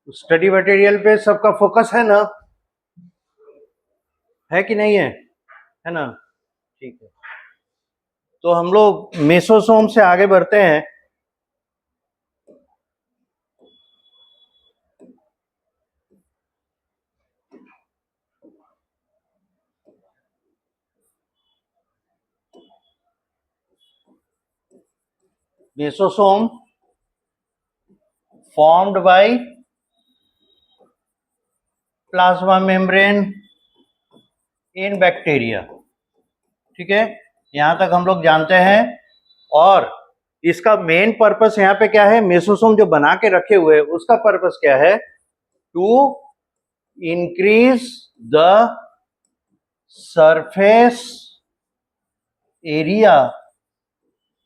Study material पे सबका focus है ना, है कि नहीं है ना? ठीक है, तो हम लोग मेसोसोम से आगे बढ़ते हैं। Mesosome formed by plasma membrane in bacteria। ठीक है, यहां तक हम लोग जानते हैं। और इसका मेन पर्पस यहाँ पे क्या है, मेसोसोम जो बना के रखे हुए उसका पर्पस क्या है? To increase the surface area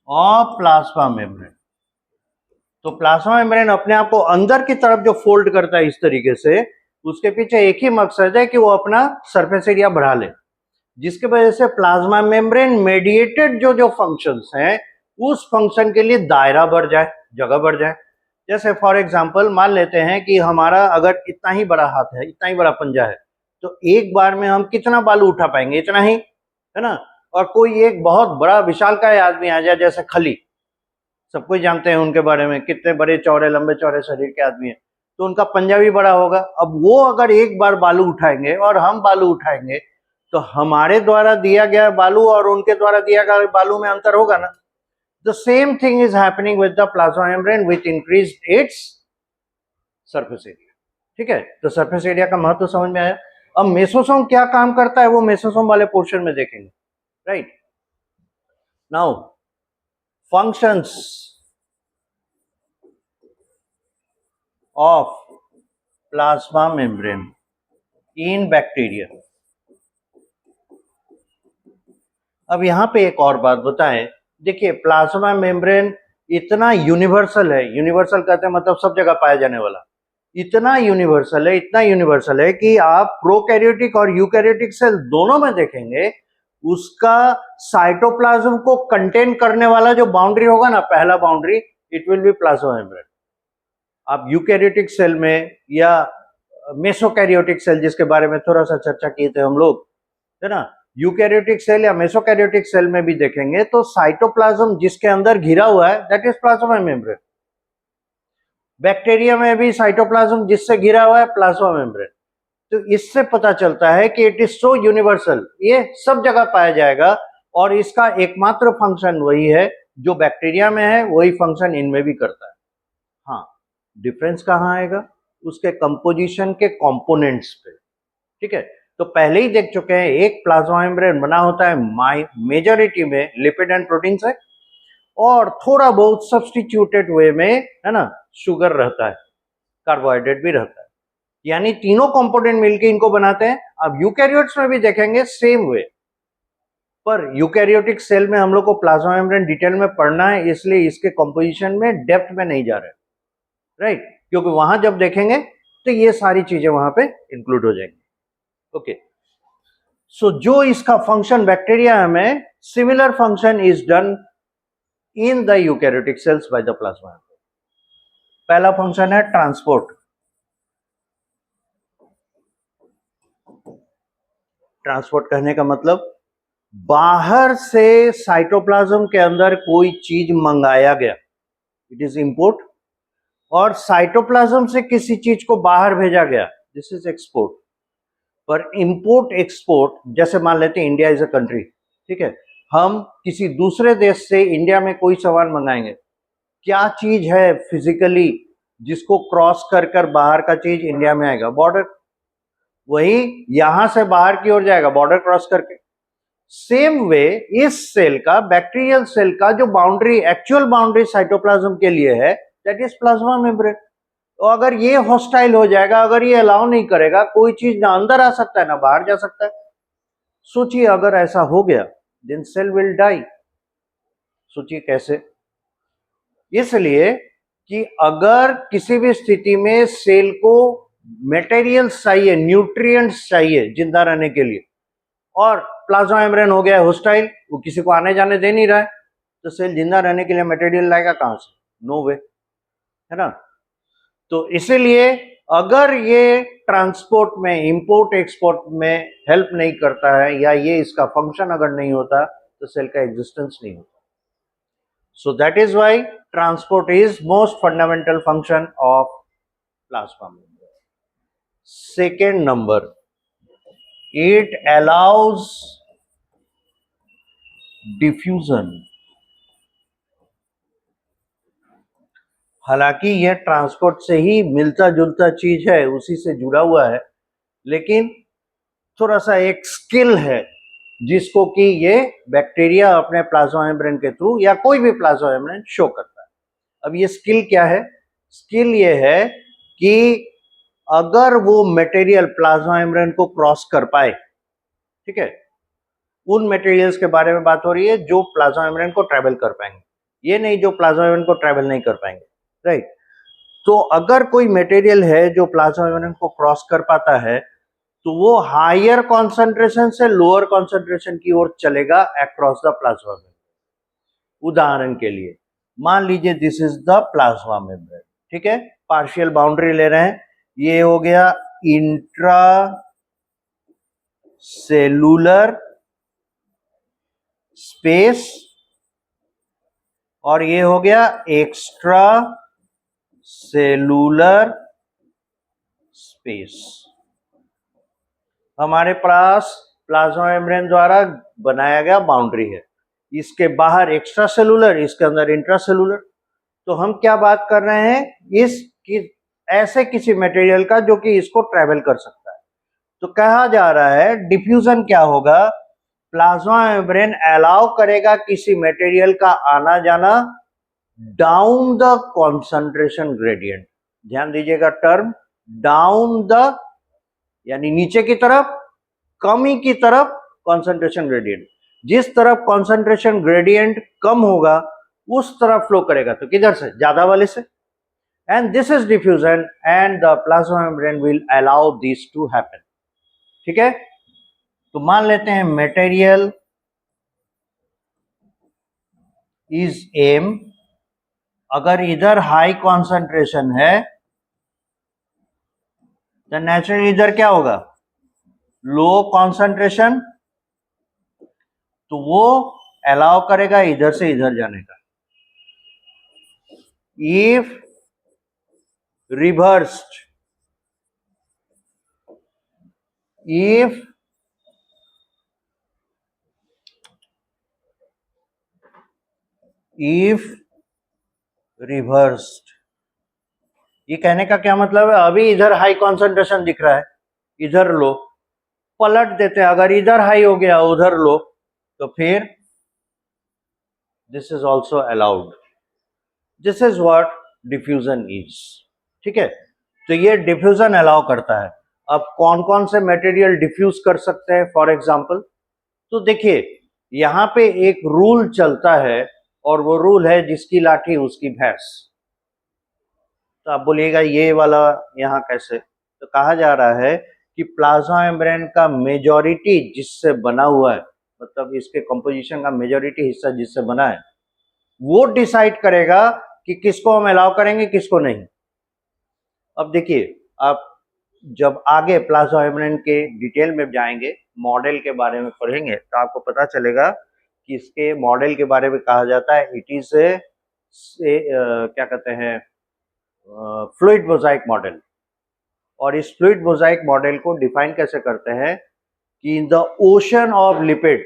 of plasma membrane. तो प्लाज्मा मेम्ब्रेन अपने आप को अंदर की तरफ जो फोल्ड करता है इस तरीके से, उसके पीछे एक ही मकसद है कि वो अपना सरफेस एरिया बढ़ा ले, जिसकी वजह से प्लाज्मा मेम्ब्रेन मेडिएटेड जो जो फंक्शंस हैं उस फंक्शन के लिए दायरा बढ़ जाए, जगह बढ़ जाए। जैसे फॉर एग्जांपल मान लेते हैं कि हमारा अगर इतना ही बड़ा हाथ है, इतना ही बड़ा पंजा है, तो एक बार में हम कितना बालू उठा पाएंगे? इतना ही, है ना? और कोई एक बहुत बड़ा विशालकाय आदमी आ जाए, जैसे खली, सब कोई जानते हैं उनके बारे में, कितने बड़े चौड़े लंबे चौड़े शरीर के आदमी हैं, तो उनका पंजा भी बड़ा होगा। अब वो अगर एक बार बालू उठाएंगे और हम बालू उठाएंगे, तो हमारे द्वारा दिया गया बालू और उनके द्वारा दिया गया बालू में अंतर होगा ना। The same thing is happening with the plasma membrane which increased its surface area. ठीक है, तो सरफेस एरिया का महत्व समझ में आया। अब मेसोसोम क्या काम करता है वो मेसोसोम वाले पोर्शन में देखेंगे। Right, now functions of plasma membrane in bacteria। अब यहां पे एक और बात बताएं, देखिए प्लाज्मा मेम्ब्रेन इतना यूनिवर्सल है, यूनिवर्सल कहते हैं मतलब सब जगह पाया जाने वाला, इतना यूनिवर्सल है, इतना यूनिवर्सल है कि आप प्रोकैरियोटिक और यूकैरियोटिक सेल दोनों में देखेंगे, उसका साइटोप्लाज्म को कंटेन करने वाला जो बाउंड्री होगा ना, पहला boundary, it will B plasma membrane. आप यूकैरियोटिक सेल में या मेसोकैरियोटिक सेल जिसके बारे में थोड़ा सा चर्चा किए थे हम लोग, है ना, यूकैरियोटिक सेल या मेसोकैरियोटिक सेल में भी देखेंगे तो साइटोप्लाज्म जिसके अंदर घिरा हुआ है that is plasma membrane. Bacteria में भी साइटोप्लाज्म जिससे घिरा हुआ है प्लाज्मा मेम्ब्रेन। तो इससे पता चलता है कि इट इज सो यूनिवर्सल, ये सब जगह पाया जाएगा और इसका एकमात्र फंक्शन वही है जो बैक्टीरिया में है, वही फंक्शन इनमें भी करता है। हाँ, डिफरेंस कहाँ आएगा? उसके कंपोजिशन के कंपोनेंट्स पे। ठीक है, तो पहले ही देख चुके हैं, एक प्लाज्मा मेम्ब्रेन बना होता है मेजॉरिटी में लिपिड एंड प्रोटीन से, और थोड़ा बहुत सब्स्टिट्यूटेड वे में, है ना, शुगर रहता है, कार्बोहाइड्रेट भी रहता है, यानी तीनों कंपोनेंट मिलके इनको बनाते हैं। अब यूकैरियोट्स में भी देखेंगे सेम वे, पर यूकैरियोटिक सेल में हम लोग को प्लाज्मा मेम्ब्रेन डिटेल में पढ़ना है, इसलिए इसके कंपोजिशन में डेप्थ में नहीं जा रहे, राइट, क्योंकि वहां जब देखेंगे तो ये सारी चीजें वहां पे इंक्लूड हो जाएंगी। ओके, सो जो इसका फंक्शन बैक्टीरिया में similar function is done in the eukaryotic sales by the plasma membrane. पहला फंक्शन है ट्रांसपोर्ट। ट्रांसपोर्ट कहने का मतलब बाहर से साइटोप्लाज्म के अंदर कोई चीज मंगाया गया, इट इज इंपोर्ट, और साइटोप्लाज्म से किसी चीज को बाहर भेजा गया, दिस इज एक्सपोर्ट। पर इंपोर्ट एक्सपोर्ट, जैसे मान लेते हैं इंडिया इज अ कंट्री, ठीक है, हम किसी दूसरे देश से इंडिया में कोई सामान मंगाएंगे, क्या चीज है फिजिकली जिसको क्रॉस कर कर बाहर का चीज इंडिया में आएगा? बॉर्डर। वही यहां से बाहर की ओर जाएगा बॉर्डर क्रॉस करके। सेम वे इस सेल का, बैक्टीरियल सेल का जो बाउंड्री, एक्चुअल बाउंड्री साइटोप्लाज्म के लिए है, दैट इज प्लाज्मा मेम्ब्रेन। तो अगर ये हॉस्टाइल हो जाएगा, अगर ये अलाउ नहीं करेगा, कोई चीज ना अंदर आ सकता है ना बाहर जा सकता है, सोचिए अगर ऐसा हो गया देन सेल विल डाई। सोचिए कैसे? इसलिए कि अगर किसी भी स्थिति में सेल को मटेरियल्स चाहिए, न्यूट्रिएंट्स चाहिए जिंदा रहने के लिए, और प्लाज्मा मेम्ब्रेन हो गया हॉस्टाइल, वो किसी को आने जाने दे नहीं रहा है, तो सेल जिंदा रहने के लिए मटेरियल लाएगा कहां से? नो वे, है ना। तो इसीलिए अगर ये ट्रांसपोर्ट में, इंपोर्ट एक्सपोर्ट में हेल्प नहीं करता है या ये इसका फंक्शन अगर नहीं होता तो सेल का एग्जिस्टेंस नहीं होता. So that is why transport is most fundamental function of plasma membrane. Second number, it allows diffusion. हालांकि यह ट्रांसपोर्ट से ही मिलता जुलता चीज है, उसी से जुड़ा हुआ है, लेकिन थोड़ा सा एक स्किल है जिसको कि ये बैक्टीरिया अपने प्लाज्मा मेम्ब्रेन के थ्रू या कोई भी प्लाज्मा मेम्ब्रेन शो करता है. अब ये स्किल क्या है? स्किल ये है कि अगर वो मटेरियल प्लाज्मा मेम्ब्रेन को क्रॉस कर पाए, ठीक है, उन मटेरियल्स के बारे में बात हो रही है जो प्लाज्मा मेम्ब्रेन को ट्रैवल कर पाएंगे, ये नहीं जो प्लाज्मा मेम्ब्रेन को ट्रैवल नहीं कर पाएंगे, राइट. तो अगर कोई मटेरियल है जो प्लाज्मा मेम्ब्रेन को क्रॉस कर पाता है तो वो हायर कॉन्सेंट्रेशन से लोअर कॉन्सेंट्रेशन की ओर चलेगा अक्रॉस द प्लाज्मा मेम्ब्रेन. उदाहरण के लिए मान लीजिए this is the plasma membrane, ठीक है, पार्शियल बाउंड्री ले रहे हैं, ये हो गया इंट्रा सेलुलर स्पेस और ये हो गया एक्स्ट्रा सेलुलर स्पेस. हमारे पास प्लाज्मा मेम्ब्रेन द्वारा बनाया गया बाउंड्री है, इसके बाहर एक्स्ट्रा सेलुलर, इसके अंदर इंट्रा सेलुलर. तो हम क्या बात कर रहे हैं? ऐसे किसी मटेरियल का जो कि इसको ट्रैवल कर सकता है. तो कहा जा रहा है डिफ्यूजन क्या होगा? प्लाज्मा मेम्ब्रेन अलाउ करेगा किसी मटेरियल का आना जाना डाउन द कॉन्सेंट्रेशन ग्रेडियंट. ध्यान दीजिएगा टर्म डाउन द, यानी नीचे की तरफ, कमी की तरफ कॉन्सेंट्रेशन ग्रेडियंट. जिस तरफ कॉन्सेंट्रेशन ग्रेडियंट कम होगा उस तरफ फ्लो करेगा. तो किधर से? ज्यादा वाले से. And this is diffusion and the plasma membrane will allow this to happen. ठीक है, तो मान लेते हैं मटेरियल इज एम. अगर इधर हाई कॉन्सेंट्रेशन है तो नेचुरली इधर क्या होगा? Low concentration. तो वो अलाउ करेगा इधर से इधर जाने का. इफ रिवर्स्ड, इफ रिवर्स्ड, ये कहने का क्या मतलब है? अभी इधर हाई कॉन्सेंट्रेशन दिख रहा है, इधर लो, पलट देते हैं. अगर इधर हाई हो गया उधर लो तो फिर this is also allowed. This is what diffusion is. ठीक है, तो ये डिफ्यूजन अलाउ करता है. अब कौन कौन से मटेरियल डिफ्यूज कर सकते हैं फॉर एग्जांपल? तो देखिए यहां पे एक रूल चलता है और वो रूल है जिसकी लाठी उसकी भैंस. तो आप बोलिएगा ये वाला यहाँ कैसे? तो कहा जा रहा है कि प्लाज्मा मेम्ब्रेन का मेजॉरिटी जिससे बना हुआ है, मतलब इसके कंपोजिशन का मेजॉरिटी हिस्सा जिससे बना है, वो डिसाइड करेगा कि किसको हम अलाउ करेंगे किसको नहीं. अब देखिए आप जब आगे प्लाज्मा मेम्ब्रेन के डिटेल में जाएंगे, मॉडल के बारे में पढ़ेंगे तो आपको पता चलेगा कि इसके मॉडल के बारे में कहा जाता है इट इज क्या कहते हैं, फ्लूइड मोजाइक मॉडल. और इस फ्लूइड मोजाइक मॉडल को डिफाइन कैसे करते हैं कि in the ocean of lipid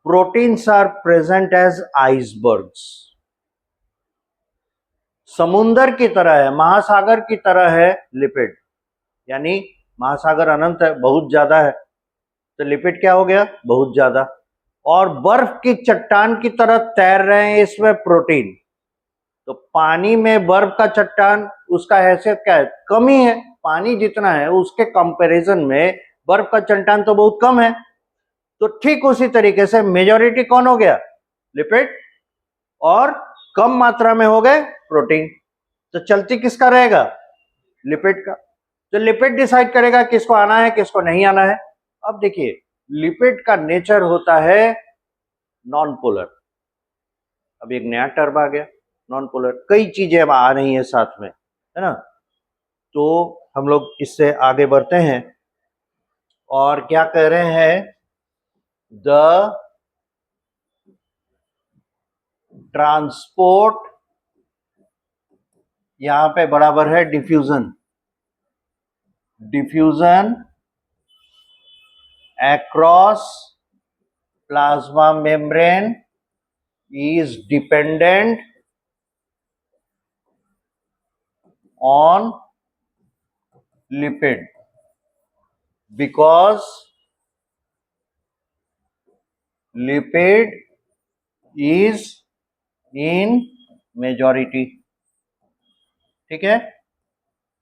proteins are present as icebergs. समुंदर की तरह है, महासागर की तरह है लिपिड, यानी महासागर अनंत है, बहुत ज्यादा है, तो लिपिड क्या हो गया? बहुत ज्यादा. और बर्फ की चट्टान की तरह तैर रहे हैं इसमें प्रोटीन. तो पानी में बर्फ का चट्टान, उसका हैसियत क्या है? कमी है. पानी जितना है उसके कंपैरिजन में बर्फ का चट्टान तो बहुत कम है. तो ठीक उसी तरीके से मेजॉरिटी कौन हो गया? लिपिड. और कम मात्रा में हो गए प्रोटीन. तो चलती किसका रहेगा? लिपिड का. तो लिपिड डिसाइड करेगा किसको आना है किसको नहीं आना है. अब देखिए लिपिड का नेचर होता है नॉन पोलर. अब एक नया टर्म आ गया नॉन पोलर. कई चीजें अब आ रही हैं साथ में, है ना. तो हम लोग इससे आगे बढ़ते हैं और क्या कह रहे हैं, द ट्रांसपोर्ट, यहां पे बराबर है diffusion, diffusion across plasma membrane is dependent on lipid because lipid is in majority, ठीक है,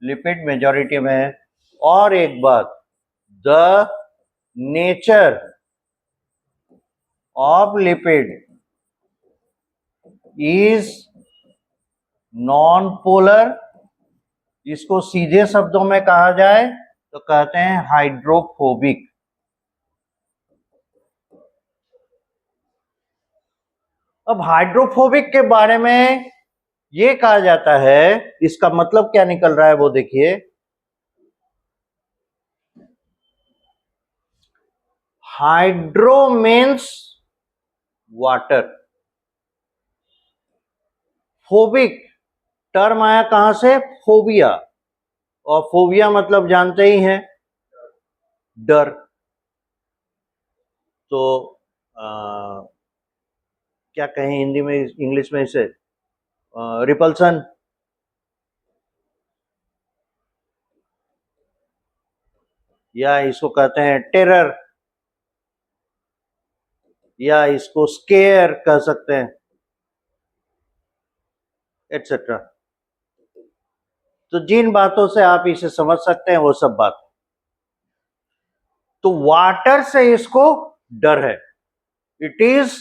लिपिड मेजॉरिटी में है। और एक बात, the nature of lipid is non polar, इसको सीधे शब्दों में कहा जाए तो कहते हैं हाइड्रोफोबिक। अब हाइड्रोफोबिक के बारे में ये कहा जाता है, इसका मतलब क्या निकल रहा है वो देखिए, hydro means water, phobic term आया कहां से, फोबिया, और फोबिया मतलब जानते ही हैं डर। तो क्या कहें हिंदी में, इंग्लिश में इसे रिपल्सन, या इसको कहते हैं टेरर, या इसको स्केयर कह सकते हैं, एटसेट्रा। तो जिन बातों से आप इसे समझ सकते हैं वो सब बात। तो वाटर से इसको डर है, इट इज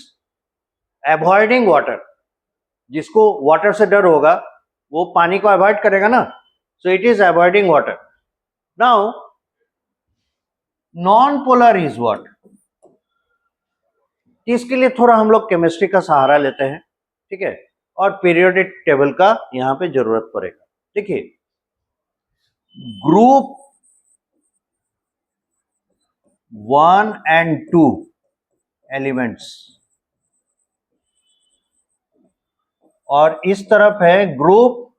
अवॉइडिंग वाटर, जिसको वाटर से डर होगा वो पानी को अवॉइड करेगा ना, so it is avoiding water. Now non polar is what, इसके लिए थोड़ा हम लोग केमिस्ट्री का सहारा लेते हैं, ठीक है, और पीरियोडिक टेबल का यहां पे जरूरत पड़ेगा। देखिए, ग्रुप 1 and 2 एलिमेंट्स, और इस तरफ है ग्रुप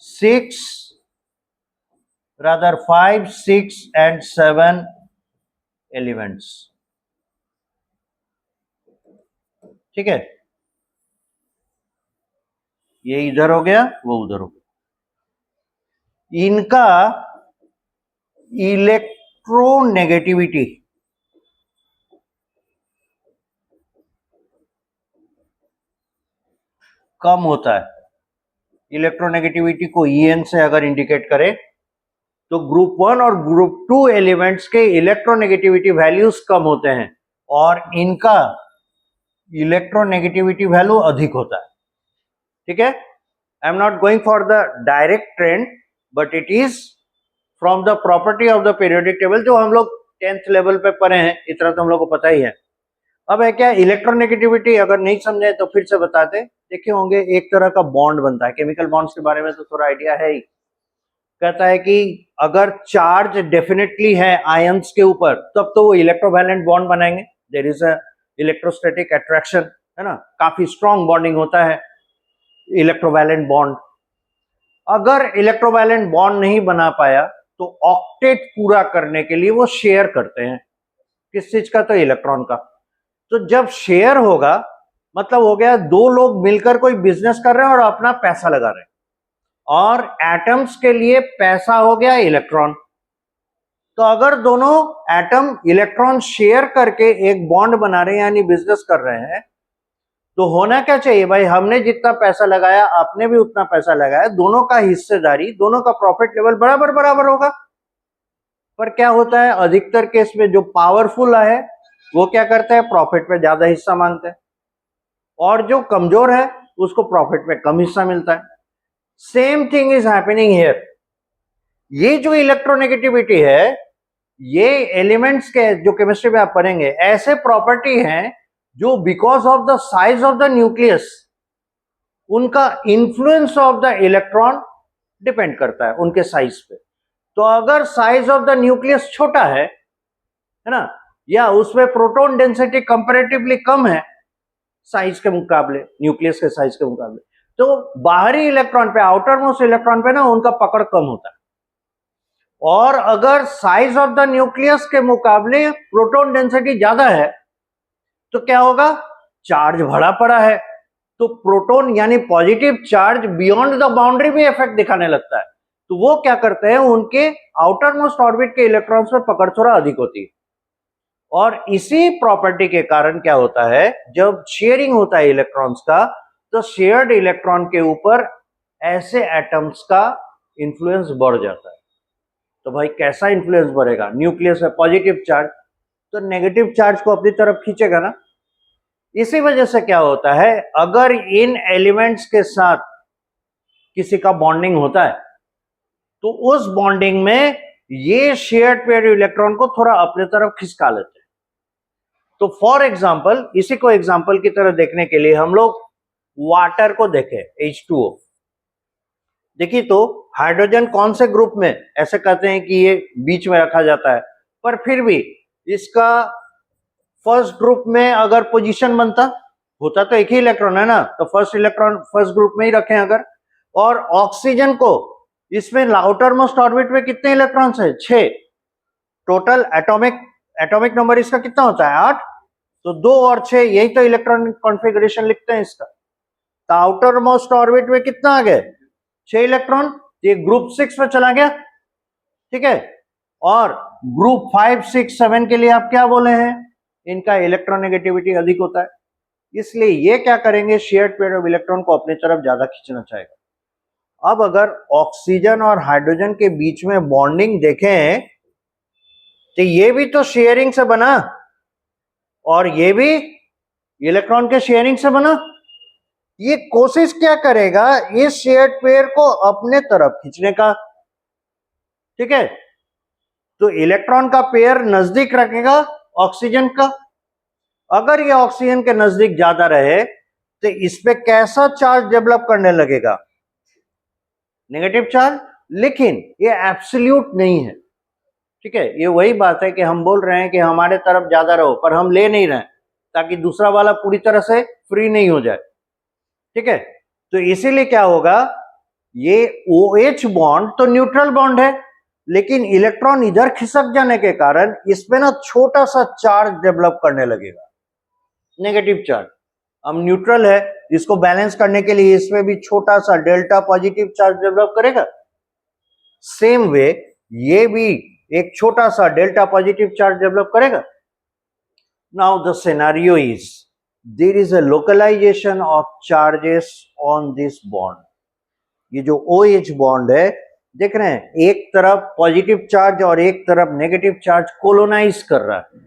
6, rather 5, 6 and 7 एलिमेंट्स, ठीक है, ये इधर हो गया वो उधर हो गया। इनका इलेक्ट्रोनेगेटिविटी कम होता है। इलेक्ट्रोनेगेटिविटी को EN से अगर इंडिकेट करें तो ग्रुप 1 और ग्रुप 2 एलिमेंट्स के इलेक्ट्रोनेगेटिविटी वैल्यूज कम होते हैं और इनका इलेक्ट्रोनेगेटिविटी वैल्यू अधिक होता है, ठीक है। I am not going for the direct trend, but it is from the property of the periodic table, जो हम लोग 10th लेवल पे पढ़े हैं, इतना तो हम लोग को पता ही है। अब है क्या, इलेक्ट्रोनेगेटिविटी अगर नहीं समझे तो फिर से बताते, देखे होंगे एक तरह का बॉन्ड बनता है, केमिकल बॉन्ड्स के बारे में तो थोड़ा आइडिया है ही। कहता है कि अगर चार्ज डेफिनेटली है आयंस के ऊपर तब तो वो इलेक्ट्रोवैलेंट बॉन्ड बनाएंगे, there is a electrostatic attraction, है ना, काफी स्ट्रॉन्ग बॉन्डिंग होता है इलेक्ट्रोवैलेंट बॉन्ड। अगर इलेक्ट्रोवैलेंट बॉन्ड नहीं बना पाया तो ऑक्टेट पूरा करने के लिए वो शेयर करते हैं, किस चीज का, तो इलेक्ट्रॉन का। तो जब शेयर होगा मतलब हो गया दो लोग मिलकर कोई बिजनेस कर रहे हैं और अपना पैसा लगा रहे हैं, और एटम्स के लिए पैसा हो गया इलेक्ट्रॉन। तो अगर दोनों एटम इलेक्ट्रॉन शेयर करके एक बॉन्ड बना रहे हैं यानी बिजनेस कर रहे हैं, तो होना क्या चाहिए भाई, हमने जितना पैसा लगाया आपने भी उतना पैसा लगाया, दोनों का हिस्सेदारी, दोनों का प्रॉफिट लेवल बराबर बराबर होगा। पर क्या होता है, अधिकतर केस में जो पावरफुल है वो क्या करते हैं, प्रॉफिट पे ज्यादा हिस्सा मांगते हैं, और जो कमजोर है उसको प्रॉफिट पे कम हिस्सा मिलता है। Same thing is happening here. ये जो इलेक्ट्रोनेगेटिविटी है, ये एलिमेंट्स के जो केमिस्ट्री में आप पढ़ेंगे, ऐसे प्रॉपर्टी हैं जो because of the size of the nucleus, उनका influence of the electron depend करता है उनके साइज पे। तो अगर साइज ऑफ द न्यूक्लियस छोटा है ना, या उसमें प्रोटॉन डेंसिटी कंपैरेटिवली कम है साइज के मुकाबले, न्यूक्लियस के साइज के मुकाबले, तो बाहरी इलेक्ट्रॉन पे, आउटर मोस्ट इलेक्ट्रॉन पे ना उनका पकड़ कम होता है। और अगर साइज ऑफ द न्यूक्लियस के मुकाबले प्रोटॉन डेंसिटी ज्यादा है तो क्या होगा, चार्ज भरा पड़ा है, तो प्रोटॉन यानी positive charge beyond the boundary भी इफेक्ट दिखाने लगता है। तो वो क्या करते हैं, उनके आउटर मोस्ट ऑर्बिट के इलेक्ट्रॉन्स पर पकड़ थोड़ा अधिक होती है। और इसी प्रॉपर्टी के कारण क्या होता है, जब शेयरिंग होता है इलेक्ट्रॉन्स का, तो शेयर्ड इलेक्ट्रॉन के ऊपर ऐसे एटम्स का इंफ्लुएंस बढ़ जाता है। तो भाई कैसा इंफ्लुएंस बढ़ेगा, न्यूक्लियस है पॉजिटिव चार्ज, तो नेगेटिव चार्ज को अपनी तरफ खींचेगा ना। इसी वजह से क्या होता है, अगर इन एलिमेंट्स के साथ किसी का बॉन्डिंग होता है तो उस बॉन्डिंग में ये शेयर्ड पेयर इलेक्ट्रॉन को थोड़ा अपने तरफ खिसका लेते हैं। तो फॉर एग्जांपल, इसी को एग्जांपल की तरह देखने के लिए हम लोग वाटर को देखें, H2O। देखिए तो हाइड्रोजन कौन से ग्रुप में, ऐसे कहते हैं कि ये बीच में रखा जाता है, पर फिर भी इसका फर्स्ट ग्रुप में अगर पोजीशन बनता होता तो एक ही इलेक्ट्रॉन है ना, तो फर्स्ट इलेक्ट्रॉन फर्स्ट ग्रुप में ही रखें अगर। और ऑक्सीजन को, इसमें आउटर मोस्ट ऑर्बिट में कितने इलेक्ट्रॉन्स है, 6 टोटल। एटॉमिक नंबर इसका कितना होता है, 8, तो 2 और 6, यही तो इलेक्ट्रॉनिक कॉन्फ़िगरेशन लिखते हैं इसका। तो आउटर मोस्ट ऑर्बिट में कितना आ गए, 6 इलेक्ट्रॉन, ये ग्रुप 6 में चला गया, ठीक है। और ग्रुप 5, 6, 7 के लिए आप क्या बोले हैं, इनका इलेक्ट्रोनेगेटिविटी अधिक होता है, इसलिए ये क्या करेंगे, शेयर्ड पेयर ऑफ इलेक्ट्रॉन को अपनी तरफ ज्यादा खींचना चाहेगा। अब अगर ऑक्सीजन और हाइड्रोजन के बीच में बॉन्डिंग देखें तो ये भी तो शेयरिंग से बना और ये भी इलेक्ट्रॉन के शेयरिंग से बना। ये कोशिश क्या करेगा, इस शेयर्ड पेयर को अपने तरफ खींचने का, ठीक है। तो इलेक्ट्रॉन का पेयर नजदीक रखेगा ऑक्सीजन का। अगर ये ऑक्सीजन के नजदीक ज्यादा रहे तो इस पे कैसा चार्ज डेवलप करने लगेगा, नेगेटिव चार्ज। लेकिन ये एब्सोल्यूट नहीं है, ठीक है। ये वही बात है कि हम बोल रहे हैं कि हमारे तरफ ज्यादा रहो, पर हम ले नहीं रहे ताकि दूसरा वाला पूरी तरह से फ्री नहीं हो जाए, ठीक है। तो इसीलिए क्या होगा, ये OH बॉन्ड तो न्यूट्रल बॉन्ड है, लेकिन इलेक्ट्रॉन इधर खिसक जाने के कारण इसमें ना छोटा सा चार्ज डेवलप करने लगेगा, नेगेटिव चार्ज। अब न्यूट्रल है, इसको बैलेंस करने के लिए इसमें भी छोटा सा डेल्टा पॉजिटिव चार्ज डेवलप करेगा। सेम वे ये भी एक छोटा सा डेल्टा पॉजिटिव चार्ज डेवलप करेगा। Now the scenario is there is a localisation of charges on this bond. ये जो OH बॉन्ड है, देख रहे हैं, एक तरफ पॉजिटिव चार्ज और एक तरफ नेगेटिव चार्ज कोलोनाइज कर रहा है,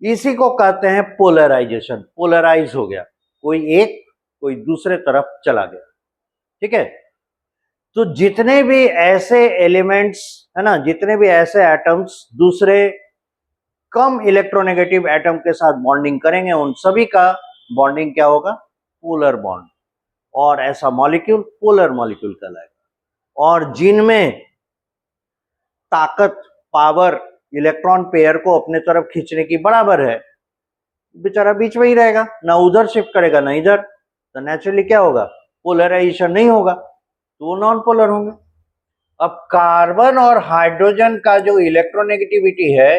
इसी को कहते हैं पोलराइजेशन। पोलराइज हो गया, कोई एक कोई दूसरे तरफ चला गया, ठीक है। तो जितने भी ऐसे एलिमेंट्स है ना, जितने भी ऐसे एटम्स दूसरे कम इलेक्ट्रोनेगेटिव एटम के साथ बॉन्डिंग करेंगे, उन सभी का बॉन्डिंग क्या होगा, पोलर बॉन्ड। और ऐसा मॉलिक्यूल पोलर मॉलिक्यूल कहलाएगा। और जिनमें ताकत, पावर इलेक्ट्रॉन पेयर को अपने तरफ खींचने की बराबर है, बेचारा बीच में ही रहेगा, ना उधर शिफ्ट करेगा ना इधर, तो नेचुरली क्या होगा, पोलराइजेशन नहीं होगा, तो वो नॉन पोलर होंगे। अब कार्बन और हाइड्रोजन का जो इलेक्ट्रोनेगेटिविटी है,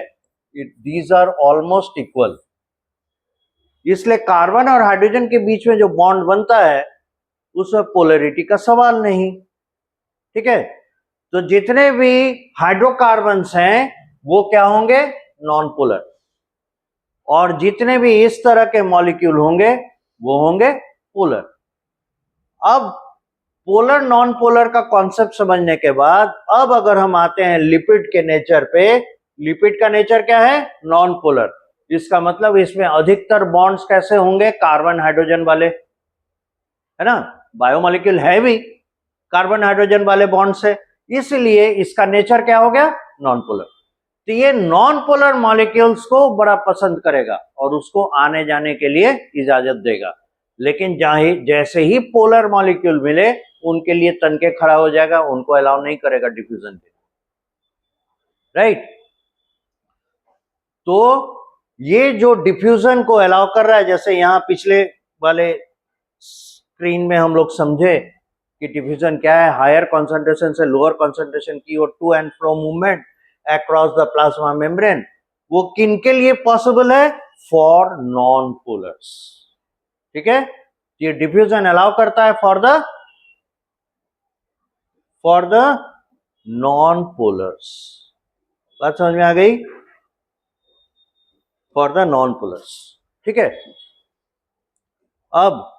दीज आर ऑलमोस्ट इक्वल, इसलिए कार्बन और हाइड्रोजन के बीच में जो बॉन्ड बनता है उसमें पोलरिटी का सवाल नहीं, ठीक है। तो जितने भी हाइड्रोकार्बन्स हैं वो क्या होंगे, नॉन पोलर, और जितने भी इस तरह के मॉलिक्यूल होंगे वो होंगे पोलर। अब पोलर नॉन पोलर का कॉन्सेप्ट समझने के बाद अब अगर हम आते हैं लिपिड के नेचर पे, लिपिड का नेचर क्या है, नॉन पोलर। इसका मतलब इसमें अधिकतर बॉन्ड्स कैसे होंगे, कार्बन हाइड्रोजन वाले, है ना, बायोमॉलिक्यूल है भी कार्बन हाइड्रोजन वाले बॉन्ड से, इसलिए इसका नेचर क्या हो गया, नॉन पोलर। तो ये नॉन पोलर मॉलिक्यूल्स को बड़ा पसंद करेगा और उसको आने जाने के लिए इजाजत देगा। लेकिन जैसे ही पोलर मॉलिक्यूल मिले उनके लिए तन के खड़ा हो जाएगा, उनको अलाउ नहीं करेगा डिफ्यूजन के, राइट। तो ये जो डिफ्यूजन को अलाउ कर रहा है, जैसे यहां पिछले वाले स्क्रीन में हम लोग समझे कि डिफ्यूजन क्या है, हायर कॉन्सेंट्रेशन से लोअर कॉन्सेंट्रेशन की और to and fro movement across the plasma membrane, वो किन के लिए पॉसिबल है? फॉर नॉन पोलर्स, ठीक है। ये डिफ्यूजन अलाउ करता है फॉर द नॉन पोलर्स। बात समझ में आ गई? फॉर द नॉन पोलर्स, ठीक है। अब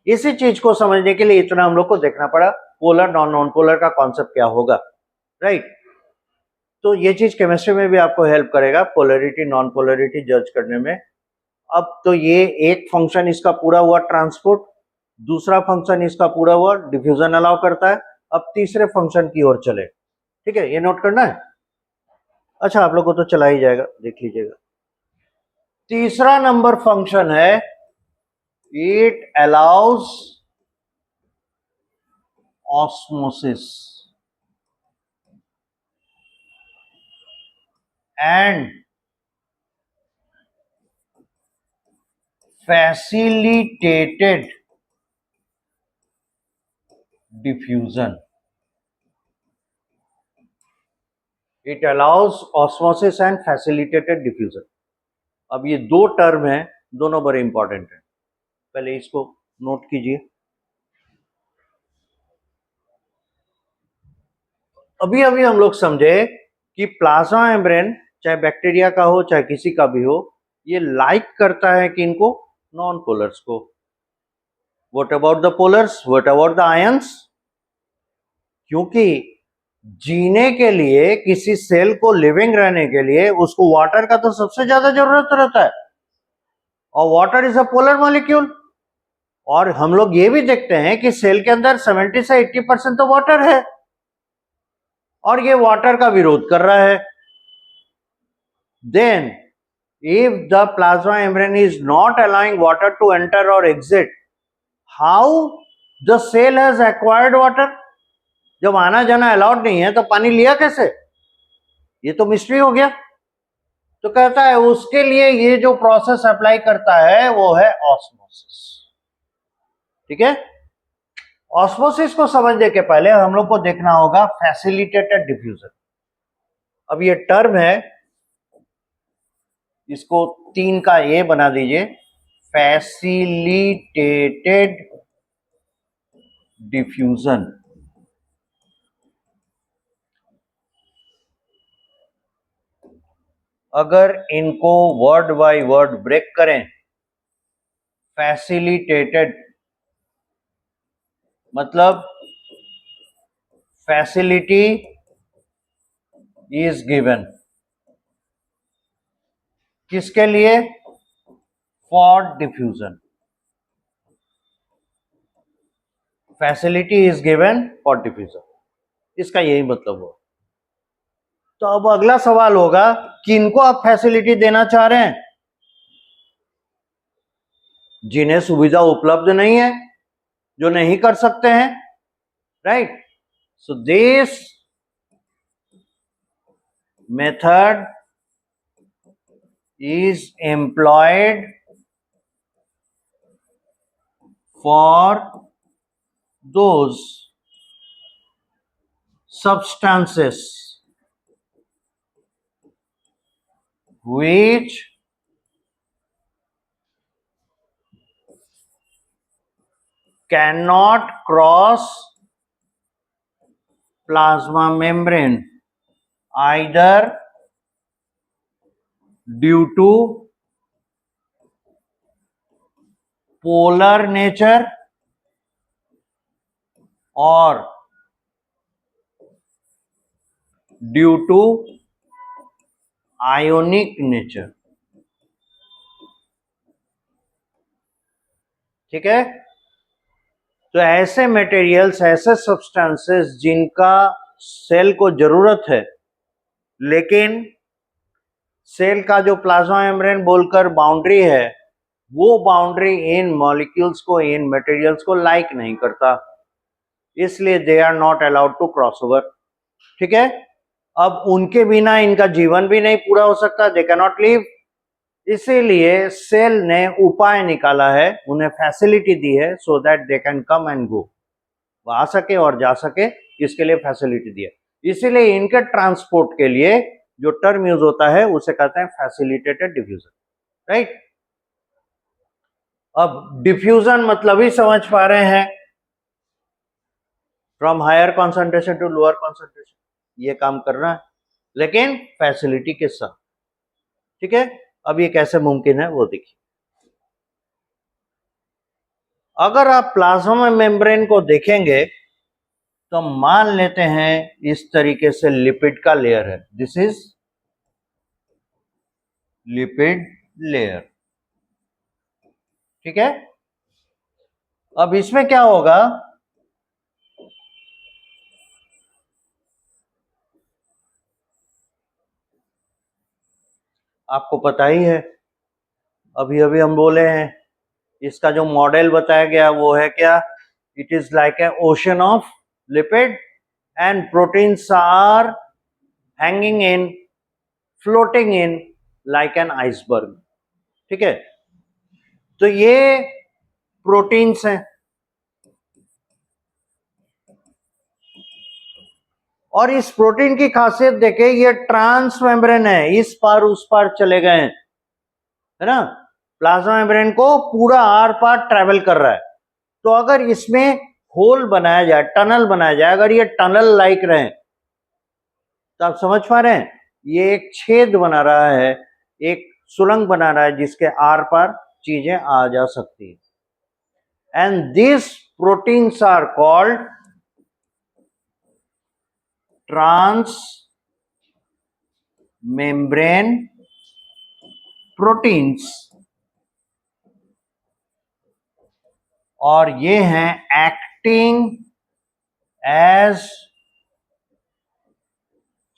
इसी चीज को समझने के लिए इतना हम लोग को देखना पड़ा, पोलर नॉन पोलर का कॉन्सेप्ट क्या होगा, राइट। तो ये चीज केमिस्ट्री में भी आपको हेल्प करेगा पोलरिटी नॉन पोलरिटी जज करने में। अब तो ये एक फंक्शन इसका पूरा हुआ ट्रांसपोर्ट, दूसरा फंक्शन इसका पूरा हुआ डिफ्यूजन अलाउ करता है। अब तीसरे फंक्शन की ओर चले, ठीक है, ये नोट करना है। अच्छा, आप लोग को तो चला ही जाएगा, देख लीजिएगा। तीसरा नंबर फंक्शन है, it allows osmosis and facilitated diffusion. It allows osmosis and facilitated diffusion. अब ये दो टर्म हैं, दोनों बड़े इंपॉर्टेंट हैं, पहले इसको नोट कीजिए। अभी अभी हम लोग समझे कि प्लाज्मा मेम्ब्रेन चाहे बैक्टीरिया का हो चाहे किसी का भी हो, ये लाइक करता है कि इनको नॉन पोलर्स को। What about the polars, what about the ions? क्योंकि जीने के लिए, किसी सेल को लिविंग रहने के लिए उसको वाटर का तो सबसे ज्यादा जरूरत रहता है, और water is a polar molecule. और हम लोग ये भी देखते हैं कि सेल के अंदर 70 से 80% तो वाटर है, और ये वाटर का विरोध कर रहा है। Then if the plasma membrane is not allowing water to enter or exit, how the cell has acquired water? जब आना जाना अलाउड नहीं है तो पानी लिया कैसे? ये तो मिस्ट्री हो गया। तो कहता है उसके लिए ये जो प्रोसेस अप्लाई करता है वो है ऑस्मोसिस, ठीक है। ऑस्मोसिस को समझने के पहले हम लोग को देखना होगा फैसिलिटेटेड डिफ्यूजन। अब ये टर्म है, इसको 3 का ए बना दीजिए, फैसिलिटेटेड डिफ्यूजन। अगर इनको वर्ड बाय वर्ड ब्रेक करें, फैसिलिटेटेड मतलब फैसिलिटी इज गिवन, किसके लिए? For diffusion. Facility is given for diffusion, इसका यही मतलब हो। तो अब अगला सवाल होगा, किनको आप फैसिलिटी देना चाह रहे हैं? जिन्हें सुविधा उपलब्ध नहीं है, जो नहीं कर सकते हैं, right. So this method is employed for those substances which cannot cross plasma membrane either due to polar nature or due to ionic nature, ठीक है। तो ऐसे मटेरियल्स, ऐसे सब्सटेंसेस जिनका सेल को जरूरत है, लेकिन सेल का जो प्लाज्मा मेम्ब्रेन बोलकर बाउंड्री है, वो बाउंड्री इन मॉलिक्यूल्स को, इन मटेरियल्स को लाइक नहीं करता, इसलिए they are not allowed to cross over. ठीक है, अब उनके बिना इनका जीवन भी नहीं पूरा हो सकता, दे कैन नॉट लिव। इसीलिए सेल ने उपाय निकाला है, उन्हें फैसिलिटी दी है so that they can come and go, वो आ सके और जा सके, इसके लिए फैसिलिटी दी है। इसीलिए इनके ट्रांसपोर्ट के लिए जो टर्म यूज होता है उसे कहते हैं फैसिलिटेटेड डिफ्यूजन, राइट। अब डिफ्यूजन मतलब ही समझ पा रहे हैं, from higher concentration to lower concentration, ये काम करना है, लेकिन फैसिलिटी के साथ। ठीक है, अब ये कैसे मुमकिन है वो देखिए। अगर आप प्लाज्मा मेम्ब्रेन को देखेंगे तो मान लेते हैं इस तरीके से लिपिड का लेयर है, दिस इज लिपिड लेयर। ठीक है, अब इसमें क्या होगा, आपको पता ही है, अभी अभी हम बोले हैं, इसका जो मॉडल बताया गया वो है क्या, it is like a ocean of lipid and proteins are hanging in, floating in like an iceberg. ठीक है, तो ये प्रोटीन्स हैं और इस प्रोटीन की खासियत देखे, ये ट्रांस मेम्ब्रेन है, इस पार उस पार चले गए हैं, है ना, प्लाज्मा मेम्ब्रेन को पूरा आर पार ट्रेवल कर रहा है। तो अगर इसमें होल बनाया जाए, टनल बनाया जाए, अगर ये टनल लाइक रहे तो आप समझ पा रहे हैं, ये एक छेद बना रहा है, एक सुरंग बना रहा है जिसके आर पार चीजें आ जा सकती है। And this proteins are called transmembrane proteins, और ये हैं एक्टिंग एज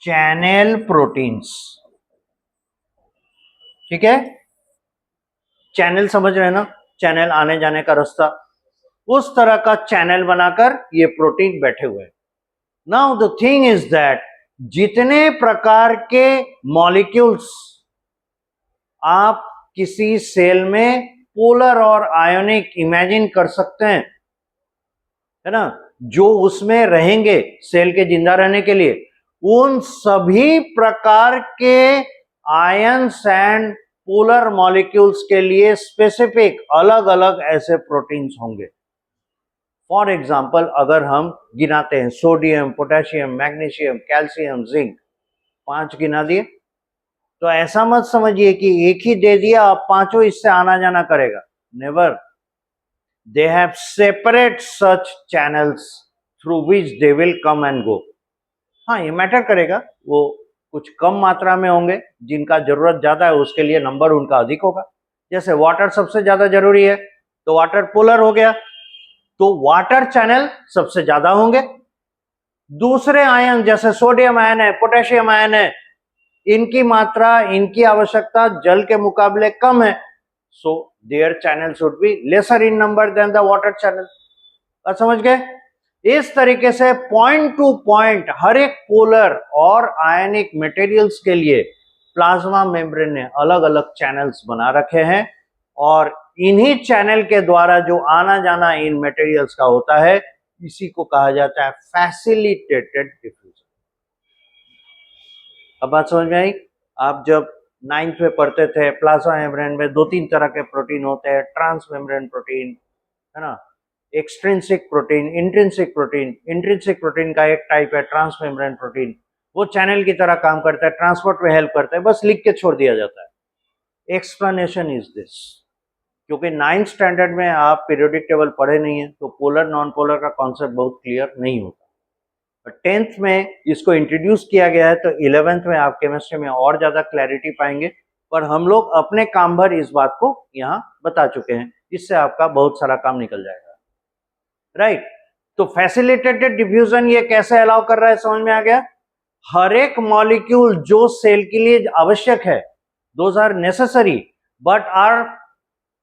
चैनल प्रोटीन्स। ठीक है, चैनल समझ रहे हैं ना, चैनल आने जाने का रास्ता, उस तरह का चैनल बनाकर ये प्रोटीन बैठे हुए हैं। Now the thing is that जितने प्रकार के मॉलिक्यूल्स आप किसी सेल में पोलर और आयोनिक इमेजिन कर सकते हैं, है ना, जो उसमें रहेंगे सेल के जिंदा रहने के लिए, उन सभी प्रकार के आयंस एंड पोलर मॉलिक्यूल्स के लिए स्पेसिफिक अलग अलग ऐसे प्रोटीन्स होंगे। फॉर एग्जाम्पल अगर हम गिनाते हैं, sodium, potassium, magnesium, calcium, zinc, 5 गिना दिए, तो ऐसा मत समझिए कि एक ही दे दिया अब पांचों इससे आना जाना करेगा, never. They have separate such channels through which they will come and go. हाँ, ये मैटर करेगा, वो कुछ कम मात्रा में होंगे, जिनका जरूरत ज्यादा है उसके लिए नंबर उनका अधिक होगा। जैसे वाटर सबसे ज्यादा जरूरी है तो वाटर पोलर हो गया, तो वाटर चैनल सबसे ज्यादा होंगे। दूसरे आयन जैसे सोडियम आयन है, पोटेशियम आयन है, इनकी मात्रा, इनकी आवश्यकता जल के मुकाबले कम है, so their channel should be lesser in number than the water channel. समझ गए? इस तरीके से पॉइंट टू पॉइंट हर एक पोलर और आयनिक मटेरियल्स के लिए प्लाज्मा मेम्ब्रेन ने अलग अलग चैनल्स बना रखे हैं, और इन्हीं चैनल के द्वारा जो आना जाना इन मटेरियल्स का होता है, इसी को कहा जाता है फैसिलिटेटेड डिफ्यूजन। अब बात समझ में आई? आप जब 9th में पढ़ते थे, प्लाज्मा मेम्ब्रेन में 2-3 तरह के प्रोटीन होते हैं, ट्रांस मेम्ब्रेन प्रोटीन, है ना, extrinsic protein, intrinsic protein. Intrinsic protein का एक टाइप है ट्रांस मेम्ब्रेन प्रोटीन, वो चैनल की तरह काम करता है, ट्रांसपोर्ट में हेल्प करता है, बस लिख के छोड़ दिया जाता है। एक्सप्लेनेशन इज दिस, क्योंकि 9th स्टैंडर्ड में आप पीरियोडिक टेबल पढ़े नहीं है, तो पोलर नॉन पोलर का कॉन्सेप्ट बहुत क्लियर नहीं होता। 10th में इसको इंट्रोड्यूस किया गया है, तो 11th में आप केमिस्ट्री में और ज्यादा क्लैरिटी पाएंगे, पर हम लोग अपने काम भर इस बात को यहाँ बता चुके हैं, इससे आपका बहुत सारा काम निकल जाएगा, राइट। तो फैसिलिटेटेड डिफ्यूजन ये कैसे अलाउ कर रहा है, समझ में आ गया? हर एक मॉलिक्यूल जो सेल के लिए आवश्यक है, those are necessary but are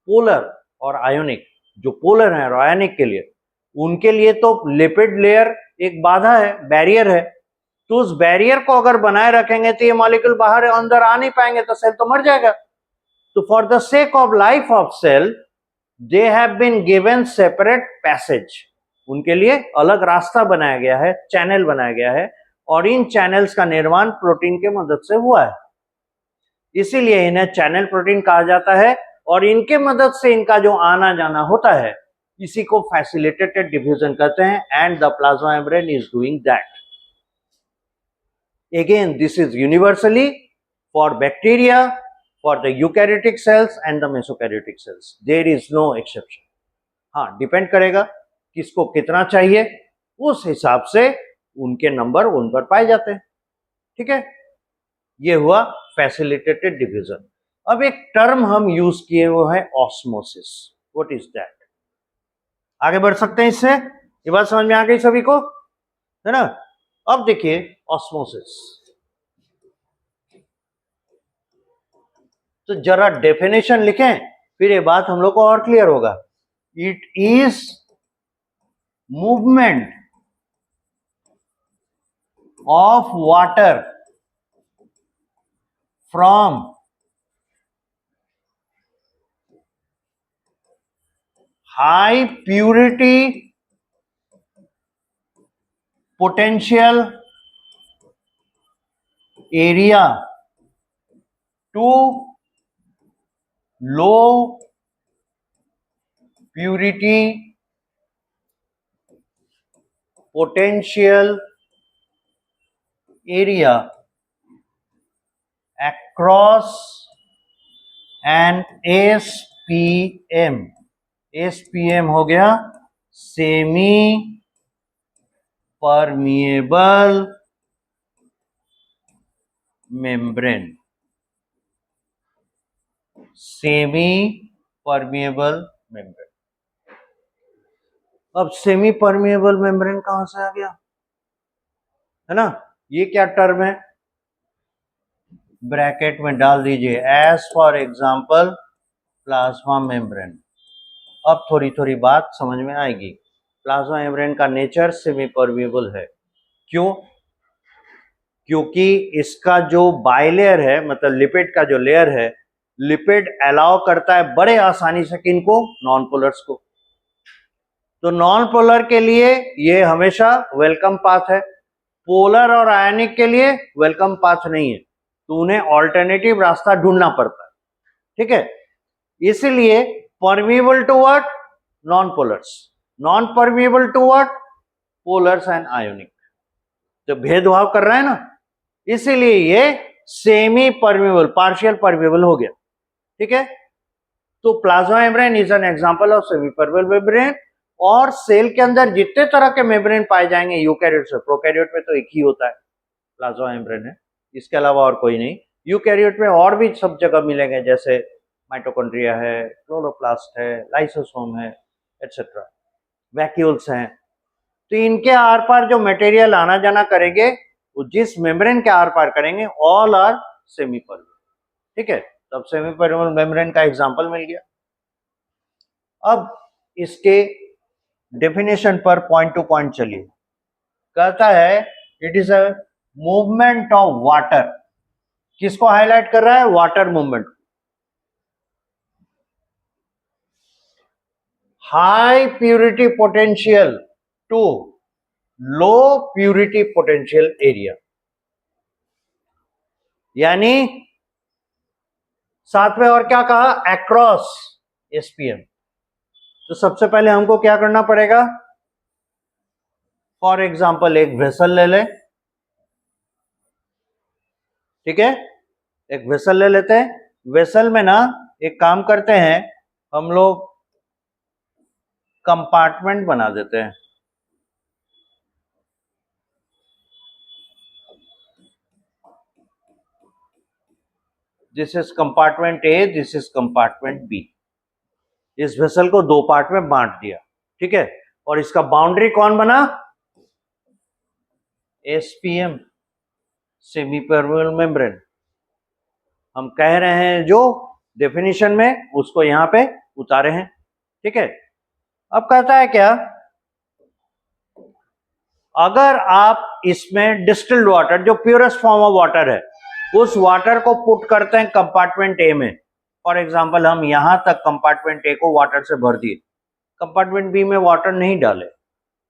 polar और आयोनिक, जो पोलर है और आयोनिक के लिए, उनके लिए तो लिपिड लेयर एक बाधा है, बैरियर है, तो उस बैरियर को अगर बनाए रखेंगे तो ये मॉलिक्यूल बाहर अंदर आ नहीं पाएंगे, तो सेल तो मर जाएगा। तो for the sake of life of cell they have been given separate passage, उनके लिए अलग रास्ता बनाया गया है, चैनल बनाया गया है, और इन चैनल्स का निर्माण प्रोटीन के मदद से हुआ है, इसीलिए इन्हें चैनल प्रोटीन कहा जाता है। और इनके मदद से इनका जो आना जाना होता है, इसी को फैसिलिटेटेड डिफ्यूजन कहते हैं, and the plasma membrane is doing that. Again this is universally for bacteria, for the eukaryotic cells and the mesokaryotic cells, there is no exception. हाँ, डिपेंड करेगा किसको कितना चाहिए, उस हिसाब से उनके नंबर उन पर पाए जाते हैं। ठीक है, ये हुआ फैसिलिटेटेड डिवीजन। अब एक टर्म हम यूज किए वो है ऑस्मोसिस। What is that? आगे बढ़ सकते हैं इससे? ये बात समझ में आ गई सभी को, है ना? अब देखिए ऑस्मोसिस, तो जरा डेफिनेशन लिखें, फिर ये बात हम लोग को और क्लियर होगा। It is movement of water from high purity potential area to low purity potential area across an SPM। SPM हो गया semi permeable membrane, semi permeable membrane. अब सेमी परमिएबल मेम्ब्रेन कहां से आ गया, है ना? ये क्या टर्म है? ब्रैकेट में डाल दीजिए, as for example plasma membrane. अब थोड़ी थोड़ी बात समझ में आएगी। प्लाज्मा मेम्ब्रेन का नेचर सेमी परमिएबल है। क्यों? क्योंकि इसका जो बाइलेयर है, मतलब लिपिड का जो लेयर है, लिपिड अलाउ करता है बड़े आसानी से किनको? नॉन पोलर्स को। तो नॉन पोलर के लिए ये हमेशा वेलकम पाथ है, पोलर और आयनिक के लिए वेलकम पाथ नहीं है, तो उन्हें ऑल्टरनेटिव रास्ता ढूंढना पड़ता है। ठीक है, इसलिए permeable to what? Non polars, non permeable to what? Polars and ionic. तो भेदभाव कर रहा है ना, इसीलिए ये सेमी परमिएबल, पार्शियल परमिएबल हो गया। ठीक है, तो plasma membrane is an example of semi permeable membrane. और सेल के अंदर जितने तरह के मेम्ब्रेन पाए जाएंगे, यूकैरियोट से, प्रोकैरियोट में तो एक ही होता है, प्लाज्मा मेम्ब्रेन है, इसके अलावा और कोई नहीं। यूकैरियोट में और भी सब जगह मिलेंगे, जैसे माइटोकॉन्ड्रिया है, क्लोरोप्लास्ट है, लाइसोसोम है, एटसेट्रा, वैक्यूल्स हैं। तो इनके आर पार जो मटेरियल आना जाना करेंगे, वो जिस मेम्ब्रेन के आर पार करेंगे, ऑल आर सेमी परमिएबल। ठीक है, तब सेमी परमिएबल मेम्ब्रेन का एग्जांपल मिल गया। अब इसके डेफिनेशन पर पॉइंट टू पॉइंट चलिए। कहता है it is a movement of water. किसको हाईलाइट कर रहा है? Water movement. High purity potential to low purity potential area, यानी साथ में और क्या कहा? Across SPM. तो सबसे पहले हमको क्या करना पड़ेगा? फॉर एग्जाम्पल एक वेसल ले ले, ठीक है, एक वेसल ले लेते हैं। वेसल में ना एक काम करते हैं हम लोग, कंपार्टमेंट बना देते हैं। This is compartment A, this is compartment B. इस वेसल को दो पार्ट में बांट दिया, ठीक है, और इसका बाउंड्री कौन बना? SPM, semi permeable membrane. हम कह रहे हैं जो डेफिनेशन में, उसको यहां पे उतारे हैं। ठीक है, अब कहता है क्या? अगर आप इसमें डिस्टिल्ड वाटर, जो प्योरेस्ट फॉर्म ऑफ वाटर है, उस वाटर को पुट करते हैं कंपार्टमेंट ए में, फॉर एग्जांपल हम यहां तक कंपार्टमेंट ए को वाटर से भर दिए, कंपार्टमेंट बी में वाटर नहीं डाले,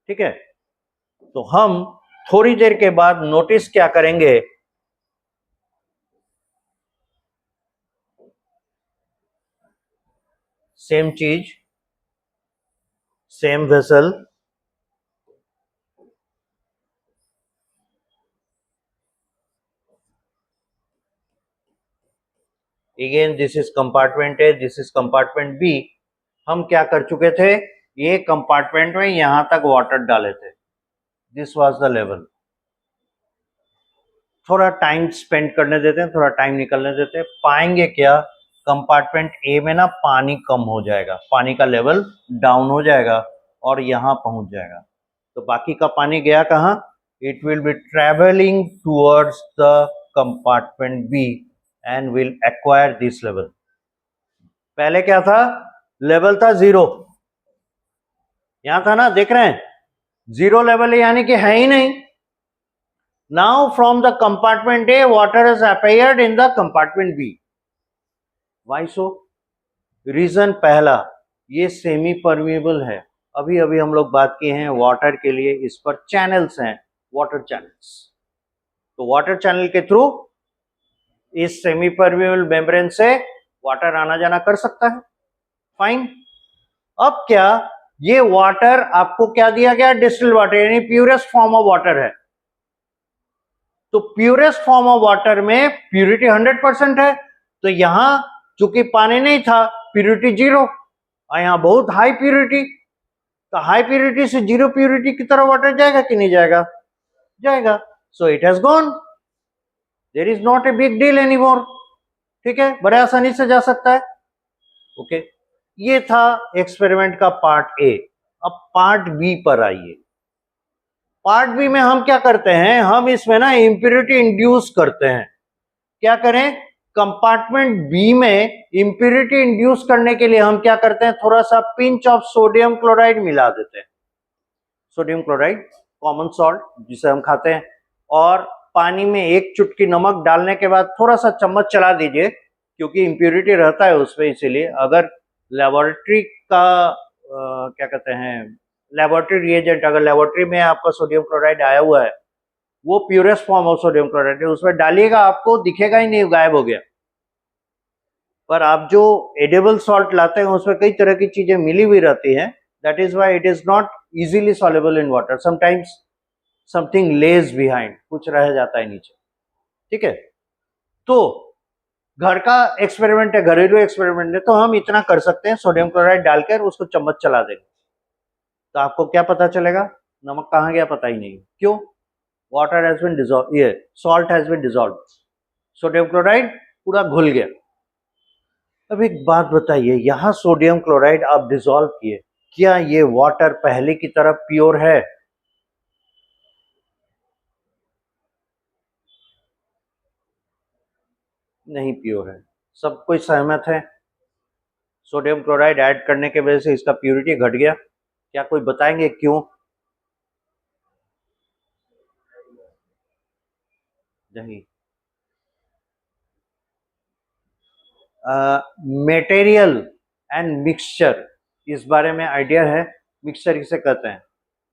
ठीक है, तो हम थोड़ी देर के बाद नोटिस क्या करेंगे, सेम चीज, same vessel, again this is compartment A, this is compartment B. हम क्या कर चुके थे, ये कंपार्टमेंट में यहां तक वाटर डाले थे, दिस वाज द लेवल। थोड़ा टाइम स्पेंड करने देते हैं, थोड़ा टाइम निकलने देते हैं, पाएंगे क्या, कंपार्टमेंट ए में ना पानी कम हो जाएगा, पानी का लेवल डाउन हो जाएगा और यहां पहुंच जाएगा। तो बाकी का पानी गया कहां, it will be travelling towards the compartment B and will acquire this level. पहले क्या था, लेवल था 0, यहां था ना, देख रहे हैं 0 लेवल है, यानी कि है ही नहीं। Now from the compartment A, water has appeared in the compartment B. Why so? Reason पहला, ये सेमी परमिएबल है। अभी अभी हम लोग बात किए हैं वाटर के लिए, इस पर चैनल्स हैं, वाटर चैनल्स। तो वाटर चैनल के थ्रू इस सेमी परमिएबल मेम्ब्रेन से वाटर आना जाना कर सकता है, फाइन। अब क्या, ये वाटर आपको क्या दिया गया, डिस्टिल्ड वाटर, यानी प्यूरेस्ट फॉर्म ऑफ वाटर है। तो प्यूरेस्ट फॉर्म ऑफ वाटर में प्यूरिटी 100% है, तो यहां चूंकि पानी नहीं था, प्यूरिटी 0, और यहां बहुत हाई प्यूरिटी, तो हाई प्यूरिटी से 0 प्यूरिटी की तरफ वाटर जाएगा कि नहीं जाएगा, जाएगा। So it has gone, there is not a big deal anymore, ठीक है, बड़े आसानी से जा सकता है, ओके। ये था एक्सपेरिमेंट का पार्ट ए। अब पार्ट बी पर आइए। पार्ट बी में हम क्या करते हैं, हम इसमें ना इंप्योरिटी इंड्यूस करते हैं। क्या करें, कंपार्टमेंट बी में इंप्योरिटी इंड्यूस करने के लिए हम क्या करते हैं, थोड़ा सा पिंच ऑफ सोडियम क्लोराइड मिला देते हैं। सोडियम क्लोराइड कॉमन सॉल्ट जिसे हम खाते हैं, और पानी में 1 चुटकी नमक डालने के बाद थोड़ा सा चम्मच चला दीजिए, क्योंकि इंप्योरिटी रहता है उसमें, इसीलिए। अगर लेबोरेटरी का क्या कहते हैं, लेबोरेटरी रिएजेंट, अगर लेबोरेटरी में आपका सोडियम क्लोराइड आया हुआ है, वो purest form of sodium chloride है, उसमें डालिएगा, आपको दिखेगा ही नहीं, गायब हो गया। पर आप जो एडिबल सॉल्ट लाते हैं उसमें कई तरह की चीजें मिली हुई रहती हैं, that is why it is not easily soluble in water, sometimes something lays behind, कुछ रह जाता है नीचे, ठीक है। तो घर का एक्सपेरिमेंट है, घरेलू एक्सपेरिमेंट है, तो हम इतना कर सकते हैं, सोडियम क्लोराइड डालकर उसको चम्मच चला देंगे, तो आपको क्या पता चलेगा, नमक कहाँ गया पता ही नहीं। क्यों, वाटर हैज बीन डिसॉल्व, ये salt has been dissolve, sodium chloride पूरा घुल गया। अब एक बात बताइए, यहां सोडियम क्लोराइड आप डिसॉल्व किए, क्या ये वाटर पहले की तरह प्योर है? नहीं प्योर है। सब कोई सहमत है, सोडियम क्लोराइड ऐड करने के वजह से इसका प्योरिटी घट गया। क्या कोई बताएंगे क्यों? नहीं। मटेरियल एंड मिक्सचर, इस बारे में आइडिया है? मिक्सचर किसे कहते हैं?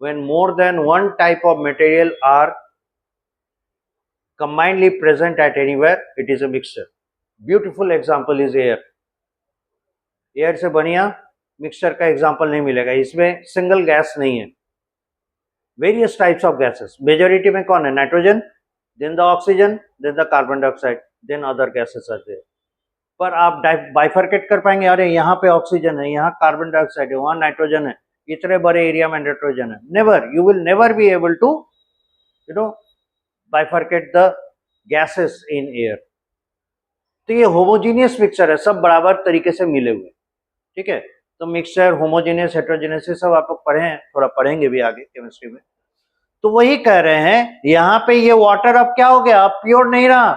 when more than one type of material are combinedly present at anywhere, it is a mixture. Beautiful example is air. Air से बढ़िया मिक्सचर का एग्जांपल नहीं मिलेगा, इसमें सिंगल गैस नहीं है, various types of gases. Majority में कौन है, nitrogen, then the oxygen, then the carbon dioxide, then other gases are there. पर आप बाइफरकेट कर पाएंगे, अरे यहाँ पे ऑक्सीजन है, यहाँ कार्बन डाइऑक्साइड है, वहां नाइट्रोजन है, इतने बड़े एरिया में नाइट्रोजन है? Never, you will never be able to bifurcate the gases in air. तो ये होमोजीनियस मिक्सचर है, सब बराबर तरीके से मिले हुए, ठीक है। तो मिक्सचर, होमोजीनियस, हेट्रोजीनियस, ये सब आप लोग पढ़े हैं, थोड़ा पढ़ेंगे भी आगे केमिस्ट्री में। तो वही कह रहे हैं, यहाँ पे ये वाटर अब क्या हो गया, अब प्योर नहीं रहा,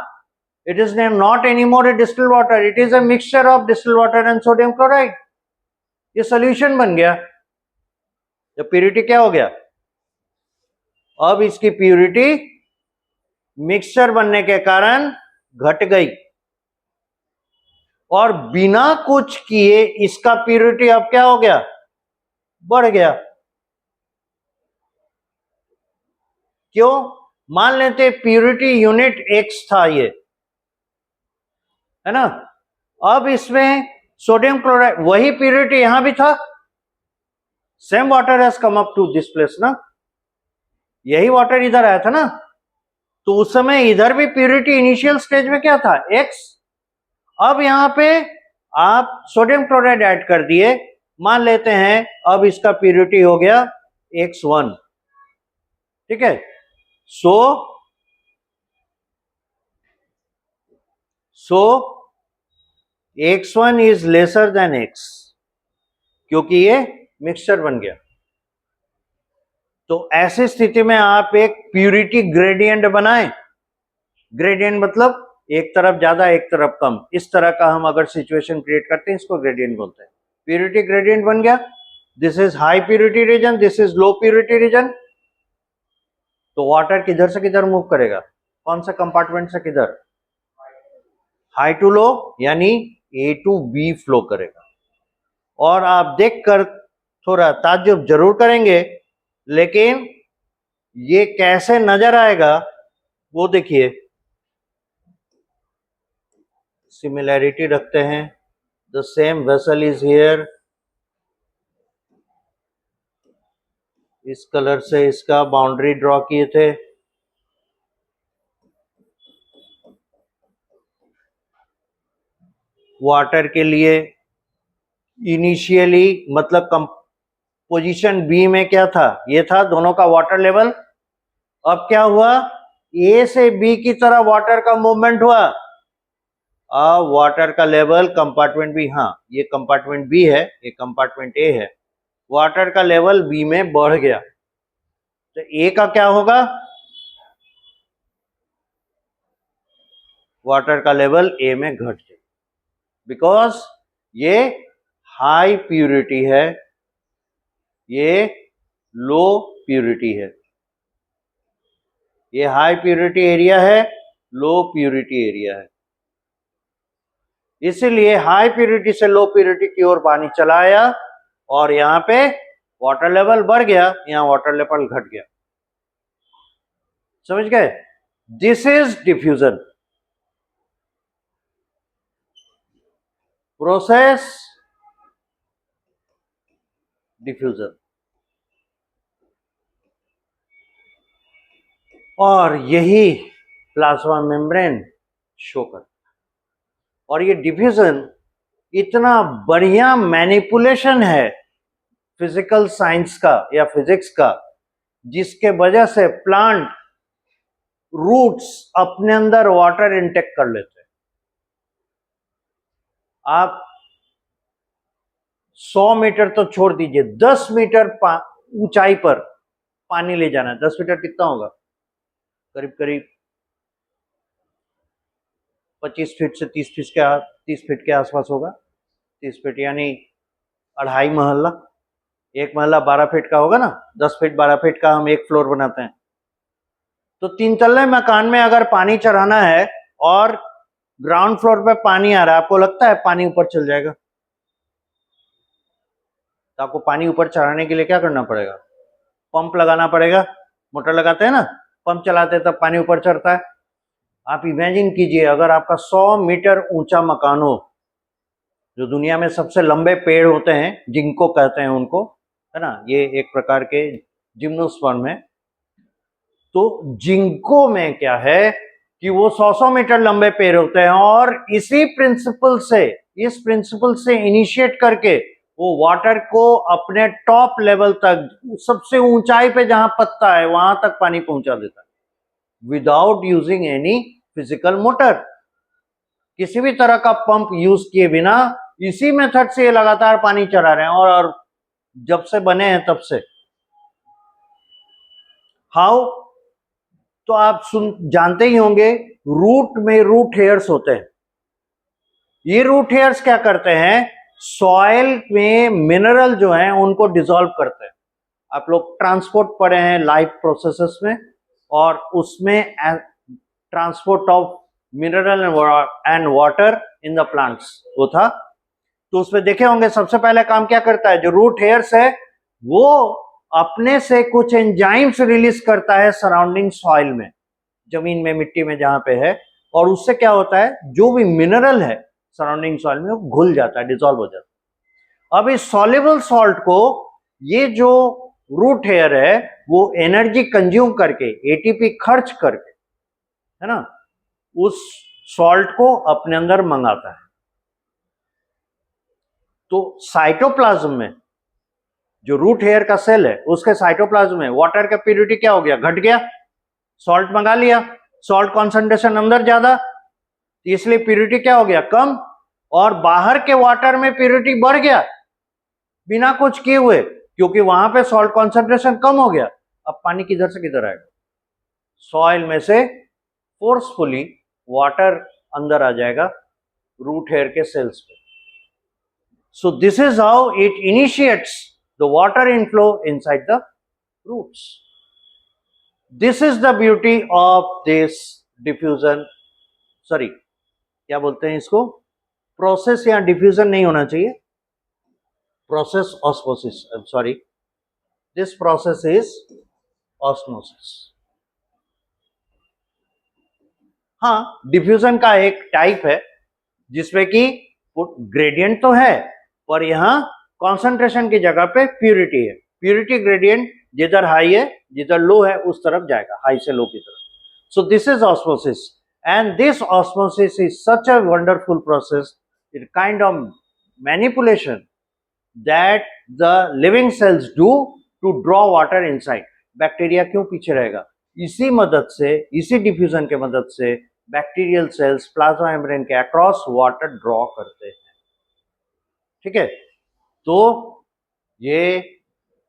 it is not any more A distilled water, it is a mixture of distilled water and sodium chloride. ये सोल्यूशन बन गया, तो प्योरिटी क्या हो गया, अब इसकी प्यूरिटी मिक्सचर बनने के कारण घट गई और बिना कुछ किए इसका प्यूरिटी अब क्या हो गया, बढ़ गया। क्यों? मान लेते प्यूरिटी यूनिट एक्स था ये, है ना। अब इसमें सोडियम क्लोराइड, वही प्यूरिटी यहां भी था, same water has come up to this place ना, यही वाटर इधर आया था ना, तो उस समय इधर भी प्यूरिटी इनिशियल स्टेज में क्या था, एक्स। अब यहां पे आप सोडियम क्लोराइड ऐड कर दिए, मान लेते हैं अब इसका प्यूरिटी हो गया x1, ठीक है। सो x1 is lesser than x, क्योंकि ये मिक्सचर बन गया। तो ऐसी स्थिति में आप एक प्यूरिटी ग्रेडियंट बनाएं। ग्रेडियंट मतलब एक तरफ ज्यादा एक तरफ कम, इस तरह का हम अगर सिचुएशन क्रिएट करते हैं इसको ग्रेडियंट बोलते हैं। प्यूरिटी ग्रेडियंट बन गया, this is high purity region, this is low purity region. तो वाटर किधर से किधर मूव करेगा, कौन सा कंपार्टमेंट से किधर, हाई टू लो, यानी ए टू बी फ्लो करेगा। और आप देखकर थोड़ा ताज्जुब जरूर करेंगे, लेकिन ये कैसे नजर आएगा वो देखिए। सिमिलैरिटी रखते हैं, the same vessel is here, इस कलर से इसका बाउंड्री ड्रॉ किए थे। वाटर के लिए इनिशियली मतलब पोजीशन बी में क्या था, ये था दोनों का वाटर लेवल। अब क्या हुआ, ए से बी की तरह वाटर का मूवमेंट हुआ। अब वाटर का लेवल कंपार्टमेंट बी, हाँ ये कंपार्टमेंट बी है, ये कंपार्टमेंट ए है, वाटर का लेवल बी में बढ़ गया। तो ए का क्या होगा, वाटर का लेवल ए में घट जाए, बिकॉज ये हाई प्यूरिटी है, ये लो प्यूरिटी है। ये हाई प्यूरिटी एरिया है, लो प्यूरिटी एरिया है। इसीलिए हाई प्यूरिटी से लो प्यूरिटी की ओर पानी चला आया और यहां पे वाटर लेवल बढ़ गया, यहां वाटर लेवल घट गया। समझ गए? This is diffusion process, diffusion. और यही प्लाज्मा मेम्ब्रेन शो करता है। और ये डिफ्यूजन इतना बढ़िया मैनिपुलेशन है फिजिकल साइंस का या फिजिक्स का, जिसके वजह से प्लांट रूट्स अपने अंदर वाटर इंटेक कर लेते हैं। आप 100 मीटर तो छोड़ दीजिए, 10 मीटर ऊंचाई पर पानी ले जाना है। 10 मीटर कितना होगा, करीब करीब 25 फीट से 30 फीट के आसपास होगा। 30 फीट यानी 2.5 महल्ला, एक महल्ला 12 फीट का होगा ना, 10 फीट 12 फीट का हम एक फ्लोर बनाते हैं। तो 3 तल्ले मकान में अगर पानी चढ़ाना है और ग्राउंड फ्लोर पे पानी आ रहा है, आपको लगता है पानी ऊपर चल जाएगा? तो आपको पानी ऊपर चढ़ाने के लिए क्या करना पड़ेगा, पंप लगाना पड़ेगा। मोटर लगाते हैं ना, पंप चलाते हैं तब पानी ऊपर चढ़ता है। आप इमेजिन कीजिए अगर आपका 100 मीटर ऊंचा मकान हो, जो दुनिया में सबसे लंबे पेड़ होते हैं जिनको कहते हैं उनको, है ना, ये एक प्रकार के जिम्नोस्पर्म है। तो जिंको में क्या है कि वो 100 मीटर लंबे पेड़ होते हैं और इसी प्रिंसिपल से, इस प्रिंसिपल से इनिशिएट करके वो वाटर को अपने टॉप लेवल तक, सबसे ऊंचाई पे जहां पत्ता है वहां तक पानी पहुंचा देता है without using any physical motor. किसी भी तरह का पंप यूज किए बिना इसी मेथड से ये लगातार पानी चढ़ा रहे हैं और जब से बने हैं तब से। हाउ? तो आप जानते ही होंगे, रूट में रूट हेयर्स होते हैं। ये रूट हेयर्स क्या करते हैं, सॉइल में मिनरल जो है उनको डिसॉल्व करते हैं। आप लोग ट्रांसपोर्ट पढ़े हैं लाइफ प्रोसेसेस में, और उसमें transport of mineral and water in the plants वो था। तो उसमें देखे होंगे सबसे पहले काम क्या करता है, जो रूट हेयर्स है वो अपने से कुछ एंजाइम्स रिलीज करता है सराउंडिंग सॉइल में, जमीन में मिट्टी में जहां पे है, और उससे क्या होता है जो भी मिनरल है सराउंडिंग सॉइल में वो घुल जाता है, डिसॉल्व हो जाता है। अब इस सॉल्युबल सॉल्ट को ये जो रूट हेयर है वो एनर्जी कंज्यूम करके, एटीपी खर्च करके, है ना, उस सॉल्ट को अपने अंदर मंगाता है। तो साइटोप्लाज्म में जो रूट हेयर का सेल है उसके साइटोप्लाज्म में वाटर का प्यूरिटी क्या हो गया, घट गया, सॉल्ट मंगा लिया, सॉल्ट कॉन्सेंट्रेशन अंदर ज्यादा, इसलिए प्यूरिटी क्या हो गया, कम, और बाहर के वाटर में प्यूरिटी बढ़ गया बिना कुछ किए हुए, क्योंकि वहां पे सॉल्ट कॉन्सेंट्रेशन कम हो गया। अब पानी किधर से किधर आएगा, सॉइल में से फोर्सफुली वाटर अंदर आ जाएगा रूट हेयर के सेल्स पे। So this is how it initiates the water inflow inside the roots. This is the beauty of this diffusion, sorry क्या बोलते हैं इसको, प्रोसेस, या डिफ्यूजन नहीं होना चाहिए, process osmosis, I am sorry, this process is osmosis. हाँ, diffusion का एक टाइप है जिसमें कि ग्रेडियंट तो है पर यहां कॉन्सेंट्रेशन की जगह पे प्यूरिटी है, प्यूरिटी ग्रेडियंट जिधर हाई है जिधर लो है उस तरफ जाएगा, हाई से लो की तरफ। So this is osmosis, and this osmosis is such a wonderful process, it kind of manipulation that the living cells do to draw water inside. Bacteria क्यों पीछे रहेगा, इसी मदद से, इसी डिफ्यूजन के मदद से बैक्टीरियल सेल्स प्लाज्मा मेम्ब्रेन के अक्रॉस वाटर ड्रॉ करते हैं। ठीक है, तो ये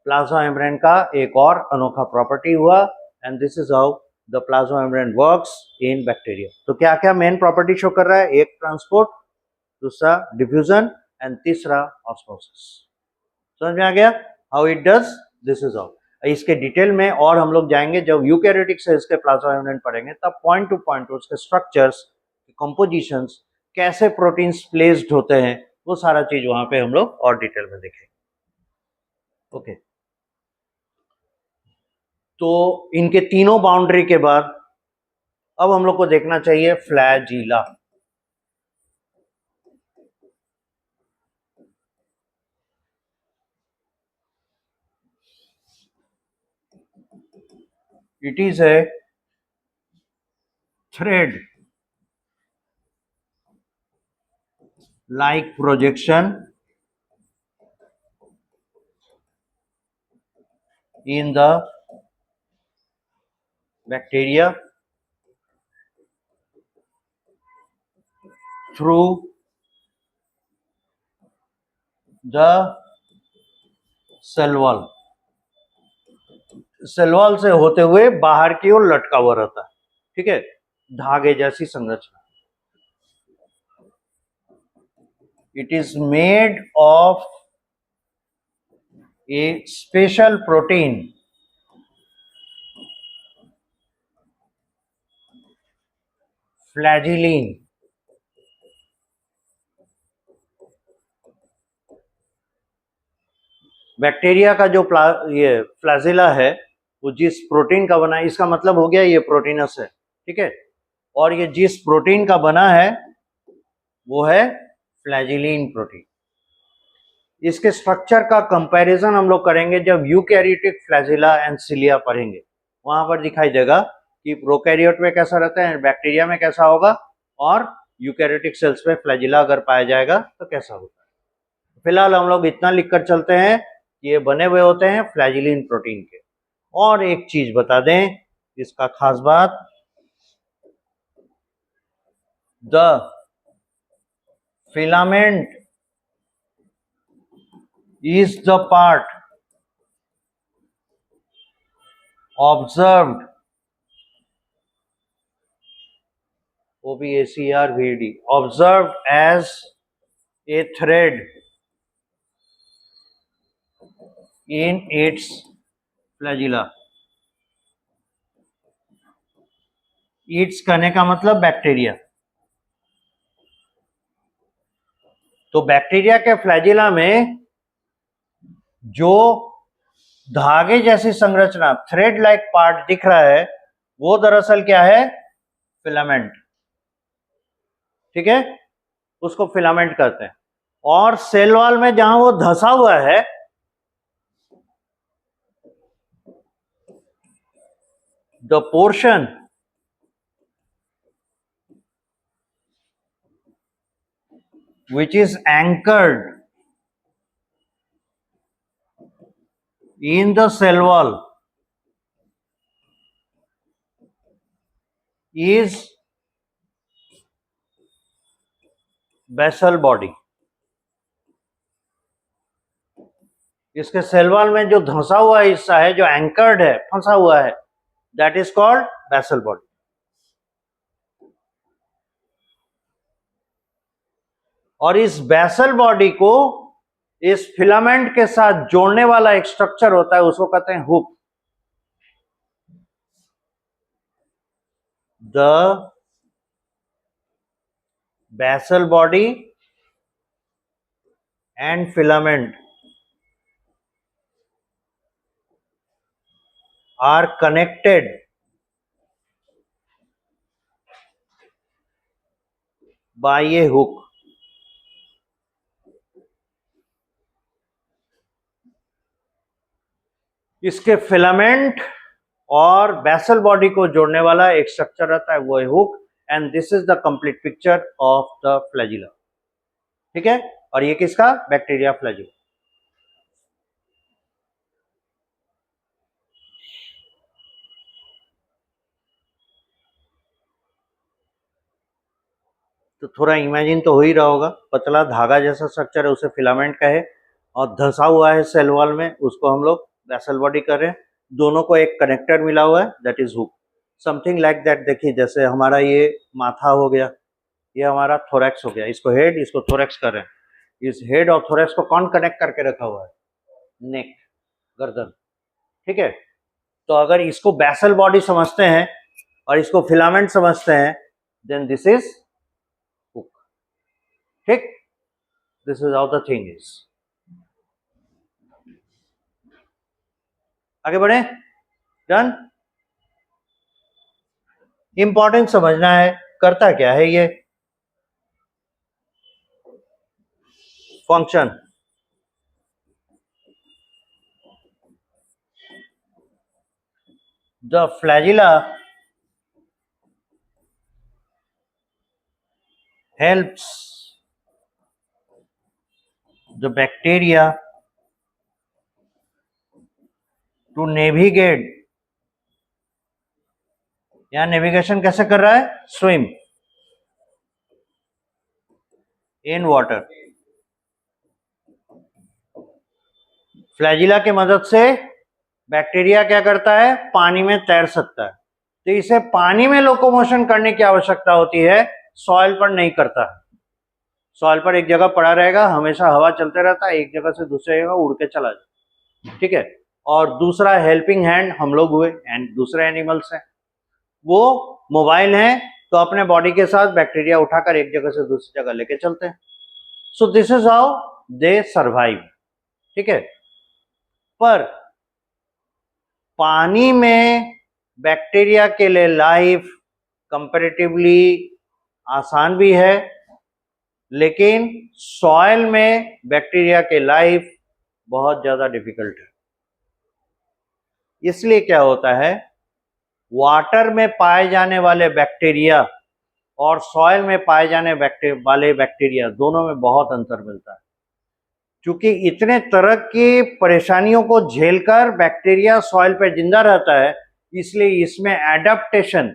प्लाज्मा मेम्ब्रेन का एक और अनोखा प्रॉपर्टी हुआ, and this is how the plasma membrane works in bacteria. तो क्या क्या मेन प्रॉपर्टी शो कर रहा है, एक ट्रांसपोर्ट, दूसरा डिफ्यूजन, एंड तीसरा ऑस्मोसिस। समझ में आ गया how it does, this is how. इसके डिटेल में और हम लोग जाएंगे जब यूकैरियोटिक सेल्स के प्लाज्मा मेम्ब्रेन पढ़ेंगे, तब पॉइंट टू पॉइंट उसके स्ट्रक्चर्स, कंपोजिशंस, कैसे प्रोटीन्स प्लेस्ड होते हैं, वो सारा चीज वहां पे हम लोग और डिटेल में देखेंगे। ओके, तो इनके तीनों बाउंड्री के बाद अब हम लोग को देखना चाहिए flagella. It is a thread like projection in the bacteria through the cell wall, cell wall से होते हुए बाहर की ओर लटका हुआ रहता है। ठीक है, धागे जैसी संरचना। It is made of a special protein flagellin. Bacteria का जो ये फ्लैजिला है वो जिस प्रोटीन का बना है, इसका मतलब हो गया ये प्रोटीनस है। ठीक है, और ये जिस प्रोटीन का बना है वो है फ्लैजिलीन प्रोटीन। इसके स्ट्रक्चर का कंपैरिजन हम लोग करेंगे जब यूकैरियोटिक फ्लैजिला एंड सिलिया पढ़ेंगे, वहां पर दिखाई देगा कि प्रोकैरियोट में कैसा रहता है, बैक्टीरिया में कैसा होगा, और यूकैरियोटिक सेल्स में फ्लैजिला अगर पाया जाएगा तो कैसा होगा। फिलहाल हम लोग इतना लिखकर चलते हैं कि ये बने हुए होते हैं फ्लैजिलीन प्रोटीन के। और एक चीज बता दें इसका खास बात, the filament is the part observed, OBACRVD, observed as a thread in its flagella. Yeats कहने का मतलब बैक्टीरिया। तो बैक्टीरिया के फ्लैजिला में जो धागे जैसी संरचना, थ्रेड लाइक पार्ट दिख रहा है, वो दरअसल क्या है? फिलामेंट। ठीक है, उसको फिलामेंट कहते हैं। और सेल वॉल में जहां वो धंसा हुआ है, the portion which is anchored in the cell wall is basal body। इसके सेल वॉल में जो धंसा हुआ हिस्सा है, जो एंकर्ड है, फंसा हुआ है, that is called basal body. और इस बेसल बॉडी को इस फिलामेंट के साथ जोड़ने वाला एक स्ट्रक्चर होता है, उसको कहते हैं hook. The basal body and filament are connected by a hook। इसके फिलामेंट और बेसल बॉडी को जोड़ने वाला एक स्ट्रक्चर रहता है, वो है hook. And this is the complete picture of the flagella. ठीक है, और ये किसका? Bacteria flagella. तो थोड़ा इमेजिन तो हो ही रहा होगा, पतला धागा जैसा स्ट्रक्चर है, उसे फिलामेंट कहे, और धंसा हुआ है सेल वॉल में, उसको हम लोग बेसल बॉडी कर रहे हैं। दोनों को एक कनेक्टर मिला हुआ है, that is hook. Something like that. देखिए, जैसे हमारा ये माथा हो गया, ये हमारा थोरैक्स हो गया, इसको हेड, इसको थोरैक्स कर रहे हैं। इस हेड और थोरैक्स को कौन कनेक्ट करके रखा हुआ है? नेक, गर्दन। ठीक है, तो अगर इसको बेसल बॉडी समझते हैं और इसको फिलामेंट समझते हैं, देन दिस इज हुक। ठीक, this is how the thing is. आगे बढ़े, डन। इंपॉर्टेंट समझना है, करता क्या है ये function. The flagella helps the bacteria to navigate। यहां नेविगेशन कैसे कर रहा है? Swim in water. फ्लैजिला की मदद से बैक्टीरिया क्या करता है? पानी में तैर सकता है। तो इसे पानी में लोकोमोशन करने की आवश्यकता होती है, सॉइल पर नहीं करता है। सॉइल पर एक जगह पड़ा रहेगा, हमेशा हवा चलते रहता है, एक जगह से दूसरी जगह उड़ के चला जाए। ठीक है, और दूसरा हेल्पिंग हैंड हम लोग हुए, एंड दूसरे एनिमल्स हैं, वो मोबाइल हैं, तो अपने बॉडी के साथ बैक्टीरिया उठाकर एक जगह से दूसरी जगह लेके चलते हैं। सो this is how they survive. ठीक है, पर पानी में बैक्टीरिया के लिए लाइफ कंपैरेटिवली आसान भी है, लेकिन सॉइल में बैक्टीरिया के लाइफ बहुत ज्यादा डिफिकल्ट है। इसलिए क्या होता है, वाटर में पाए जाने वाले बैक्टीरिया और सॉइल में पाए जाने वाले बैक्टीरिया, दोनों में बहुत अंतर मिलता है। क्योंकि इतने तरह की परेशानियों को झेलकर बैक्टीरिया सॉइल पे जिंदा रहता है, इसलिए इसमें एडेप्टेशन,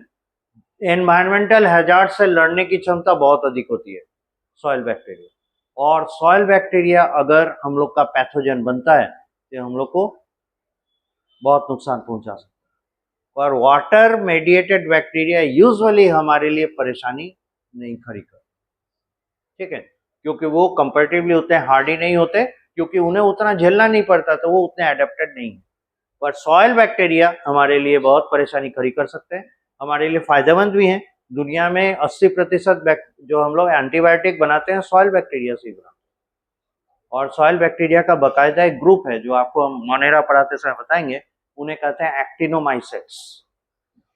एनवायरमेंटल हैजार्ड से लड़ने की क्षमता बहुत अधिक होती है सॉइल बैक्टीरिया। और सॉइल बैक्टीरिया अगर हम लोग का पैथोजन बनता है, तो हम लोग को बहुत नुकसान पहुंचा सकता है। पर वाटर मेडिएटेड बैक्टीरिया यूजुअली हमारे लिए परेशानी नहीं खड़ी कर। ठीक है, क्योंकि वो कंपैरेटिवली उतने हार्डी नहीं होते, क्योंकि उन्हें उतना झेलना नहीं पड़ता, तो वो उतने एडेप्टेड नहीं है। पर सॉइल बैक्टीरिया हमारे लिए बहुत परेशानी खड़ी कर सकते हैं, हमारे लिए फायदेमंद भी हैं। दुनिया में 80% जो हम लोग एंटीबायोटिक बनाते हैं सॉइल बैक्टीरिया से बनाते हैं, और सॉइल बैक्टीरिया का बाकायदा एक ग्रुप है जो आपको हम मोनेरा पढ़ाते समय बताएंगे, उन्हें कहते हैं एक्टिनोमाइसेट्स।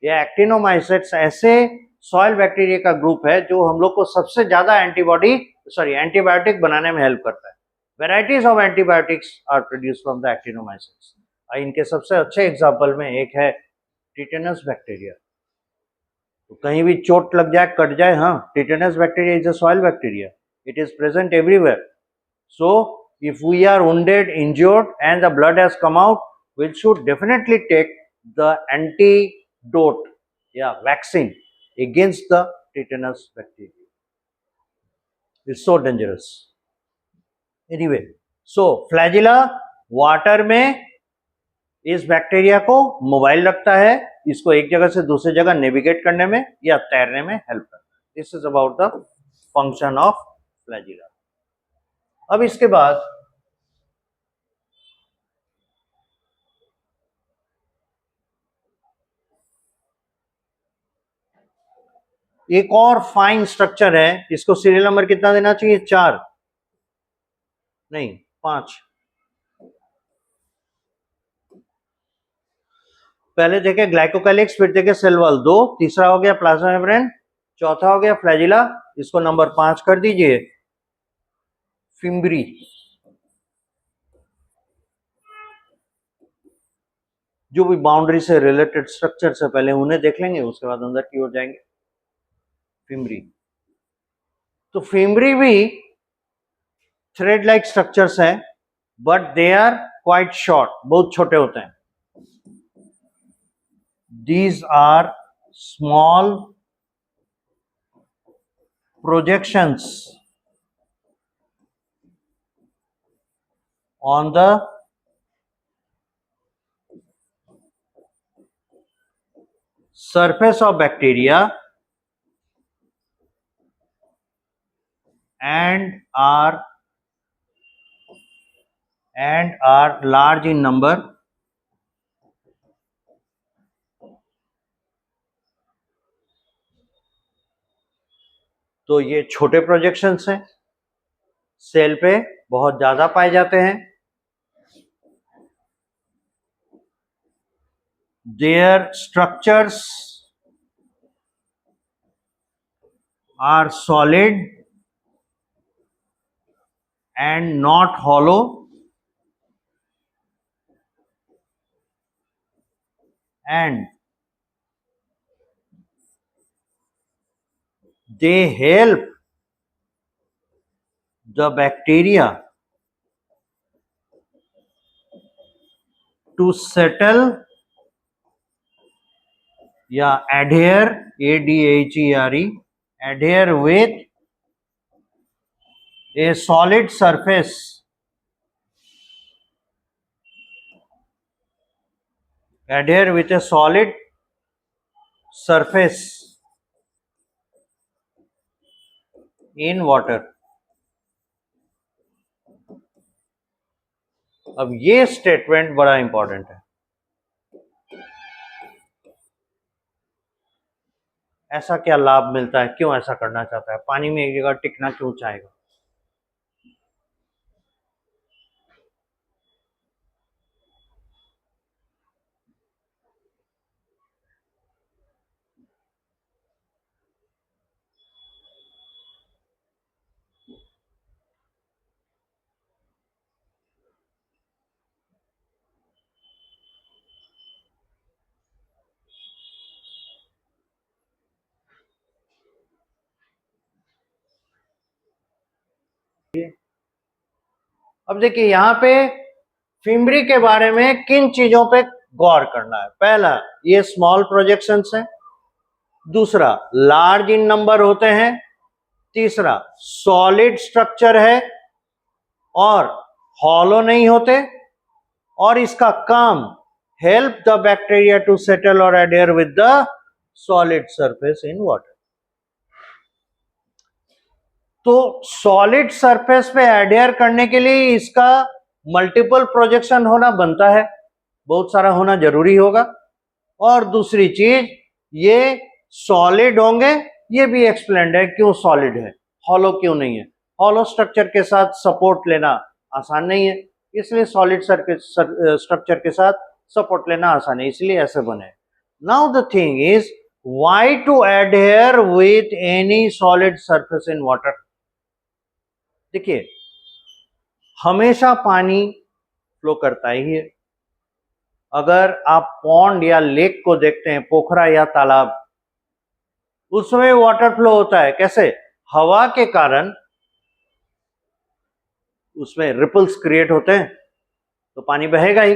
ये एक्टिनोमाइसेट्स ऐसे सॉइल बैक्टीरिया का ग्रुप है जो हम लोग को सबसे ज्यादा एंटीबायोटिक बनाने में हेल्प करता है। Varieties of antibiotics are produce from the actinomycetes. इनके सबसे अच्छे एग्जाम्पल में एक है टिटेनस बैक्टीरिया। तो कहीं भी चोट लग जाए, कट जाए, हाँ, tetanus bacteria is a soil bacteria, it is present everywhere. So if we are wounded, injured and the blood has come out, we should definitely take the antidote, vaccine against the tetanus bacteria. It's so dangerous. Anyway, so flagella water में इस bacteria को mobile रखता है, इसको एक जगह से दूसरी जगह नेविगेट करने में या तैरने में हेल्प करता है। This is about the function of flagella. अब इसके बाद एक और फाइन स्ट्रक्चर है, इसको सीरियल नंबर कितना देना चाहिए? 4 नहीं 5। पहले देखे ग्लाइकोकैलिक्स, फिर देखे सेल वॉल 2, तीसरा हो गया प्लाज्मा मेम्ब्रेन, चौथा हो गया फ्लैजिला, इसको नंबर 5 कर दीजिए फिम्ब्री। जो भी बाउंड्री से रिलेटेड स्ट्रक्चर से पहले उन्हें देख लेंगे, उसके बाद अंदर की ओर जाएंगे। फिम्ब्री, तो फिम्ब्री भी थ्रेड लाइक स्ट्रक्चर्स हैं, but they are quite short, बहुत छोटे होते हैं। These are small projections on the surface of bacteria and are large in number. तो ये छोटे प्रोजेक्शंस हैं, सेल पे बहुत ज्यादा पाए जाते हैं। Their structures are solid and not hollow, and they help the bacteria to settle adhere, adhere, adhere with a solid surface, adhere with a solid surface in water. अब ये स्टेटमेंट बड़ा इंपॉर्टेंट है। ऐसा क्या लाभ मिलता है, क्यों ऐसा करना चाहता है, पानी में एक जगह टिकना क्यों चाहेगा? अब देखिए यहां पे फिम्ब्री के बारे में किन चीजों पे गौर करना है। पहला, ये स्मॉल प्रोजेक्शंस है। दूसरा, लार्ज इन नंबर होते हैं। तीसरा, सॉलिड स्ट्रक्चर है और हॉलो नहीं होते। और इसका काम, help the bacteria to settle और adhere with the solid surface in water. तो सॉलिड सरफेस पे एडहेयर करने के लिए इसका मल्टीपल प्रोजेक्शन होना बनता है। बहुत सारा होना जरूरी होगा। और दूसरी चीज, ये सॉलिड होंगे, ये भी एक्सप्लेन्ड है क्यों सॉलिड है, हॉलो क्यों नहीं है। हॉलो स्ट्रक्चर के साथ सपोर्ट लेना आसान नहीं है, इसलिए सॉलिड स्ट्रक्चर के साथ सपोर्ट लेना आसान है, इसलिए ऐसे बने। Now the thing is, why to adhere with any solid surface in water. देखिए, हमेशा पानी फ्लो करता ही है। अगर आप पॉन्ड या लेक को देखते हैं, पोखरा या तालाब, उसमें वाटर फ्लो होता है। कैसे? हवा के कारण उसमें रिपल्स क्रिएट होते हैं, तो पानी बहेगा ही,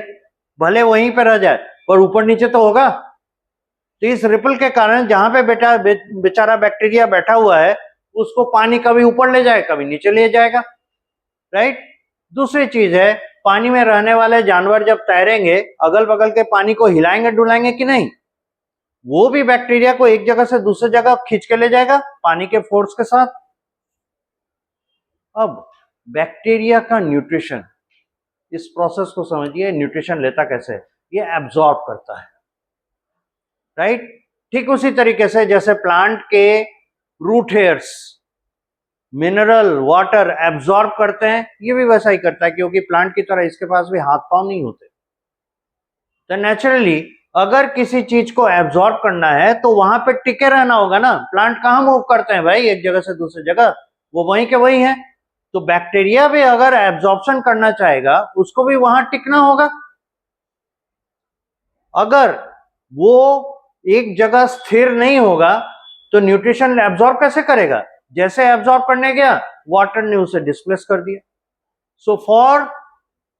भले वहीं पर रह जाए पर ऊपर नीचे तो होगा। तो इस रिपल के कारण जहां पे बेचारा बैक्टीरिया बैठा हुआ है, उसको पानी कभी ऊपर ले जाए कभी नीचे ले जाएगा, राइट। दूसरी चीज है, पानी में रहने वाले जानवर जब तैरेंगे, अगल बगल के पानी को हिलाएंगे डुलाएंगे कि नहीं? वो भी बैक्टीरिया को एक जगह से दूसरी जगह खींच के ले जाएगा पानी के फोर्स के साथ। अब बैक्टीरिया का न्यूट्रिशन, इस प्रोसेस को समझिए, न्यूट्रिशन लेता कैसे? ये एब्जॉर्ब करता है, राइट। ठीक उसी तरीके से जैसे प्लांट के root hairs mineral water absorb करते हैं, ये भी वैसा ही करता है, क्योंकि प्लांट की तरह इसके पास भी हाथ पांव नहीं होते। तो नेचुरली अगर किसी चीज को एब्जॉर्ब करना है तो वहां पे टिके रहना होगा ना। प्लांट कहां मूव करते हैं भाई एक जगह से दूसरी जगह, वो वहीं के वहीं है। तो बैक्टीरिया भी अगर एब्जॉर्प्शन करना चाहेगा, उसको भी वहां टिकना होगा। अगर वो एक जगह स्थिर नहीं होगा तो न्यूट्रिशन एब्जॉर्ब कैसे करेगा? जैसे एब्जॉर्ब करने गया, वाटर ने उसे डिस्प्लेस कर दिया। So for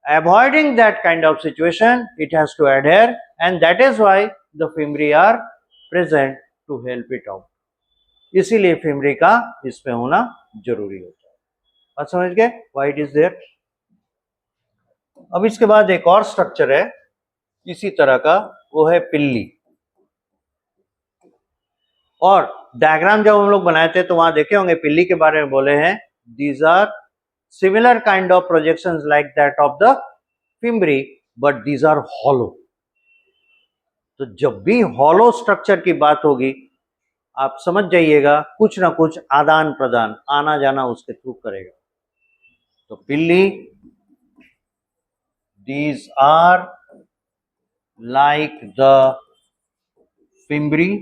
avoiding that kind of situation, it has to adhere, and that is why the fimbriae are present to help it out. इसीलिए फिमरी का इस पे होना जरूरी होता है। बात समझ गए? Why it is there? अब इसके बाद एक और स्ट्रक्चर है इसी तरह का, वो है पिल्ली। और डायग्राम जब हम लोग बनाए थे तो वहां देखे होंगे, पिल्ली के बारे में बोले हैं, these are similar kind of projections like that of the fimbriae, but these are hollow. तो जब भी हॉलो स्ट्रक्चर की बात होगी, आप समझ जाइएगा कुछ ना कुछ आदान प्रदान, आना जाना उसके थ्रू करेगा। तो पिल्ली, these are like the fimbriae,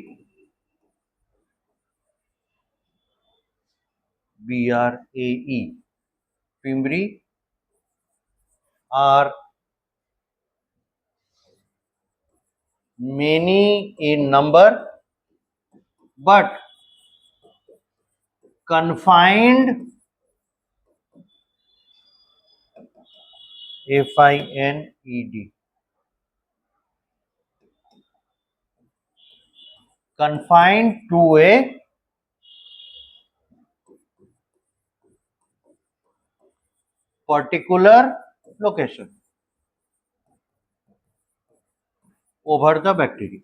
BRAE, fimbriae are many in number but confined, FINED, confined to a particular location over the bacteria.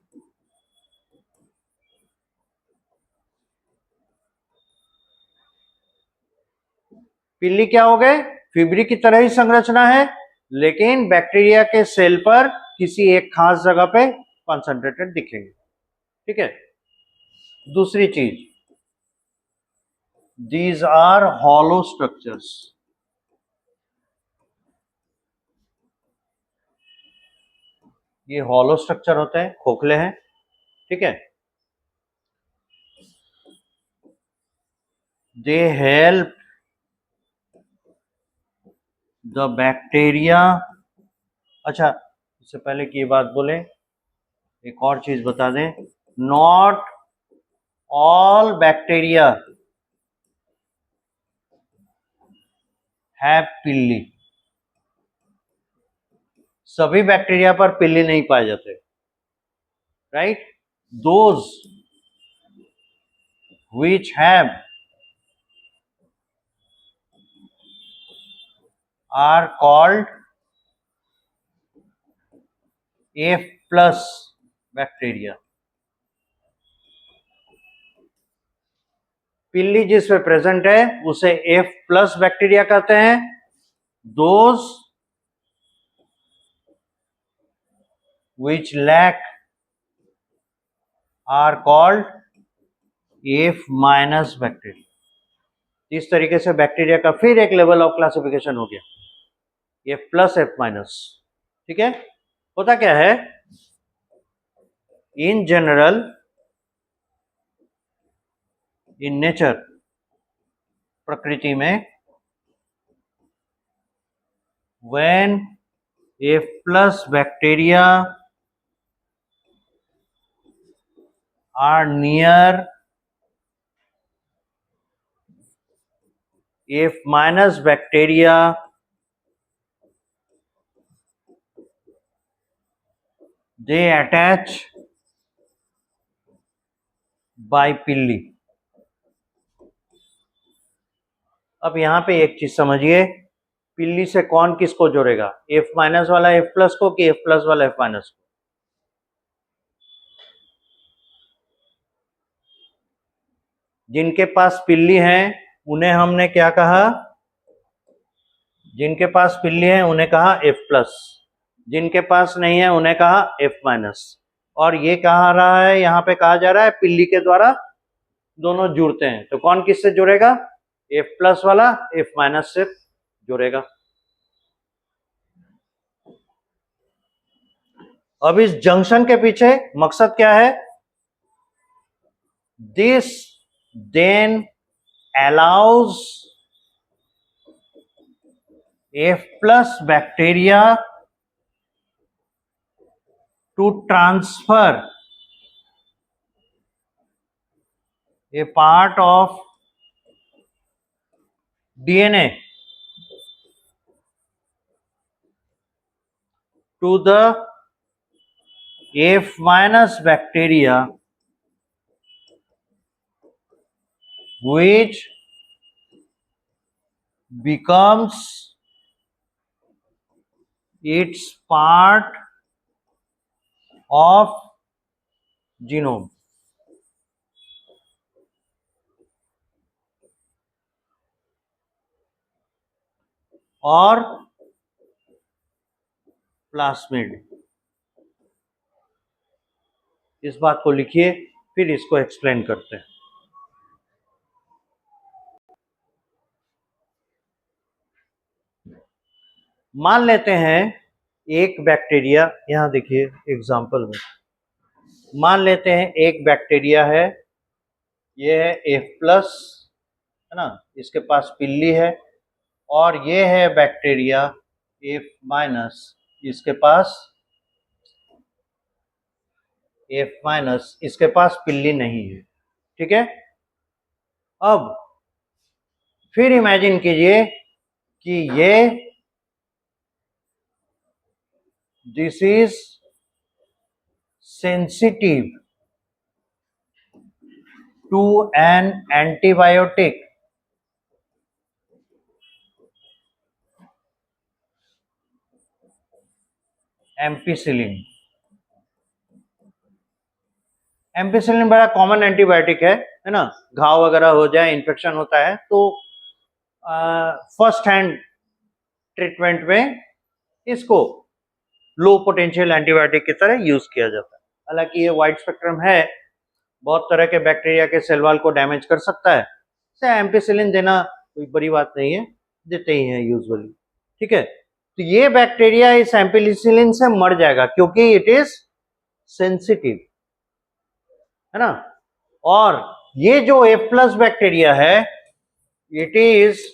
पिल्ली क्या हो गए? फिब्री की तरह ही संरचना है, लेकिन बैक्टीरिया के सेल पर किसी एक खास जगह पे कॉन्सेंट्रेटेड दिखेंगे। ठीक है। दूसरी चीज, दीज आर हॉलो स्ट्रक्चर्स। ये हॉलो स्ट्रक्चर होते हैं, खोखले हैं। ठीक है। They help the bacteria. अच्छा, इससे पहले की ये बात बोले, एक और चीज बता दें, नॉट ऑल बैक्टीरिया हैव पिल्ली। सभी बैक्टीरिया पर पिल्ली नहीं पाए जाते, right. Those which have are called F plus bacteria. Pili जिस पे प्रेजेंट है उसे F प्लस बैक्टीरिया कहते हैं। Those which lack are called F minus bacteria. इस तरीके से बैक्टीरिया का फिर एक लेवल ऑफ क्लासिफिकेशन हो गया, F प्लस F माइनस। ठीक है, होता क्या है, इन जनरल इन नेचर, प्रकृति में, when F plus bacteria are near F minus bacteria, they attach by पिल्ली। अब यहां पे एक चीज समझिए, पिल्ली से कौन किसको जोड़ेगा, F माइनस वाला F प्लस को कि F प्लस वाला F माइनस को? जिनके पास पिल्ली है उन्हें हमने क्या कहा, जिनके पास पिल्ली है उन्हें कहा F प्लस, जिनके पास नहीं है उन्हें कहा F माइनस। और ये कहा रहा है, यहां पे कहा जा रहा है पिल्ली के द्वारा दोनों जुड़ते हैं, तो कौन किससे जुड़ेगा, F प्लस वाला F माइनस से जुड़ेगा। अब इस जंक्शन के पीछे मकसद क्या है, this then allows F plus bacteria to transfer a part of DNA to the F minus bacteria, which becomes its part of genome। और प्लास्मिड, इस बात को लिखिए, फिर इसको एक्सप्लेन करते हैं। मान लेते हैं एक बैक्टीरिया, यहां देखिए एग्जांपल में, मान लेते हैं एक बैक्टीरिया है, ये है F प्लस, है ना, इसके पास पिल्ली है, और ये है बैक्टीरिया F माइनस, इसके पास F माइनस, इसके पास पिल्ली नहीं है। ठीक है, अब फिर इमेजिन कीजिए कि ये this is sensitive to an antibiotic, ampicillin. Ampicillin बड़ा कॉमन एंटीबायोटिक है ना, घाव वगैरह हो जाए, इन्फेक्शन होता है तो फर्स्ट हैंड ट्रीटमेंट में इसको लो पोटेंशियल एंटीबायोटिक की तरह यूज किया जाता है। हालांकि ये वाइड स्पेक्ट्रम है, बहुत तरह के बैक्टीरिया के सेल वॉल को डैमेज कर सकता है, से एम्पिसिलिन देना कोई बड़ी बात नहीं है, देते ही हैं यूजुअली। ठीक है, तो ये बैक्टीरिया इस एम्पिसिलिन से मर जाएगा क्योंकि इट इज सेंसिटिव, है ना। और ये जो F प्लस बैक्टीरिया है, it is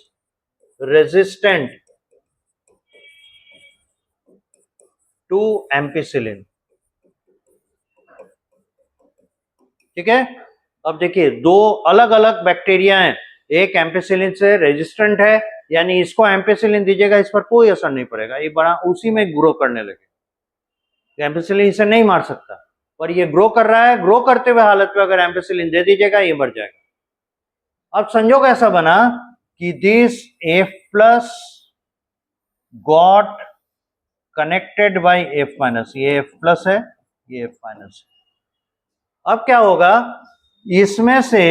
resistant to ampicillin. ठीक है, अब देखिए दो अलग अलग बैक्टीरिया हैं, एक एम्पिसिलिन से रेजिस्टेंट है, यानी इसको एम्पिसिलिन दीजिएगा इस पर कोई असर नहीं पड़ेगा, ये बड़ा उसी में ग्रो करने लगे, एम्पिसिलिन इसे नहीं मार सकता, पर ये ग्रो कर रहा है, ग्रो करते हुए हालत में अगर एम्पिसिलिन दे दीजिएगा ये मर जाएगा। अब संजोग ऐसा बना कि this F plus got connected by F minus, ये F प्लस है, ये F माइनस है। अब क्या होगा, इसमें से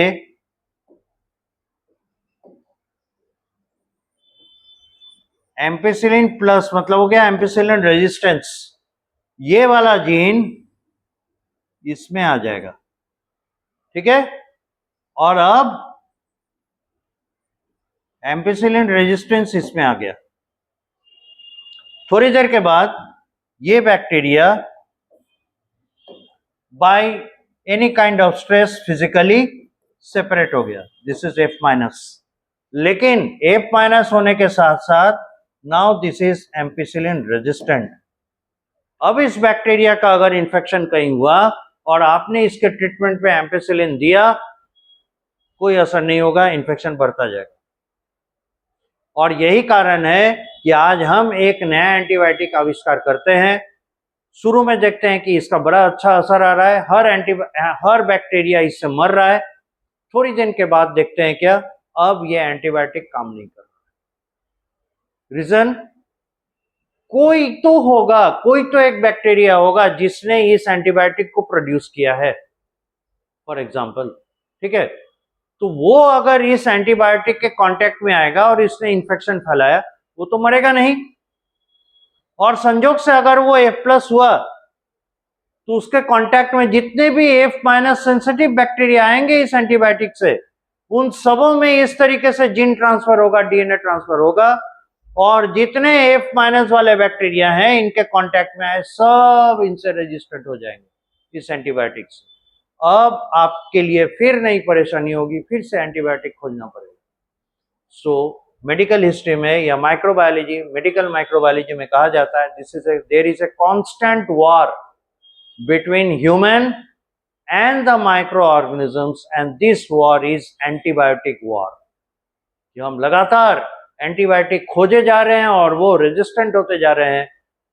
एम्पिसिलिन प्लस मतलब हो गया एम्पिसिलिन रेजिस्टेंस, ये वाला जीन इसमें आ जाएगा, ठीक है। और अब एम्पिसिलिन रेजिस्टेंस इसमें आ गया। थोड़ी देर के बाद ये bacteria by any kind of stress physically separate हो गया। दिस इज F-, लेकिन F- होने के साथ साथ now this is ampicillin resistant. अब इस बैक्टीरिया का अगर इन्फेक्शन कहीं हुआ और आपने इसके ट्रीटमेंट पे एम्पिसिलिन दिया, कोई असर नहीं होगा, इन्फेक्शन बढ़ता जाएगा। और यही कारण है कि आज हम एक नया एंटीबायोटिक आविष्कार करते हैं। शुरू में देखते हैं कि इसका बड़ा अच्छा असर आ रहा है, हर बैक्टीरिया इससे मर रहा है। थोड़ी दिन के बाद देखते हैं क्या, अब ये एंटीबायोटिक काम नहीं कर रहा। रीजन, कोई तो होगा, कोई तो एक बैक्टीरिया होगा जिसने इस एंटीबायोटिक को प्रोड्यूस किया है, फॉर एग्जाम्पल, ठीक है। तो वो अगर इस एंटीबायोटिक के कांटेक्ट में आएगा और इसने इन्फेक्शन फैलाया, वो तो मरेगा नहीं। और संजोग से अगर वो F+ हुआ तो उसके कांटेक्ट में जितने भी F- सेंसिटिव बैक्टीरिया आएंगे इस एंटीबायोटिक से, उन सबों में इस तरीके से जीन ट्रांसफर होगा, डीएनए ट्रांसफर होगा, और जितने F- वाले बैक्टीरिया हैं इनके कांटेक्ट में आए सब इनसे रजिस्टर्ड हो जाएंगे इस एंटीबायोटिक से। अब आपके लिए फिर नई परेशानी होगी, फिर से एंटीबायोटिक खोजना पड़ेगा। सो मेडिकल हिस्ट्री में या माइक्रोबायोलॉजी, मेडिकल माइक्रोबायोलॉजी में कहा जाता है there is a constant war between human and the microorganisms, and this war is antibiotic war। जो हम लगातार एंटीबायोटिक खोजे जा रहे हैं और वो रेजिस्टेंट होते जा रहे हैं,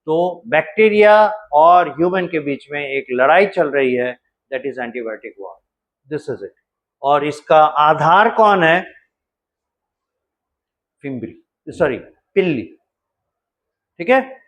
तो बैक्टीरिया और ह्यूमन के बीच में एक लड़ाई चल रही है, that is antibiotic war. This is it. और इसका आधार कौन है? पिल्ली, ठीक है।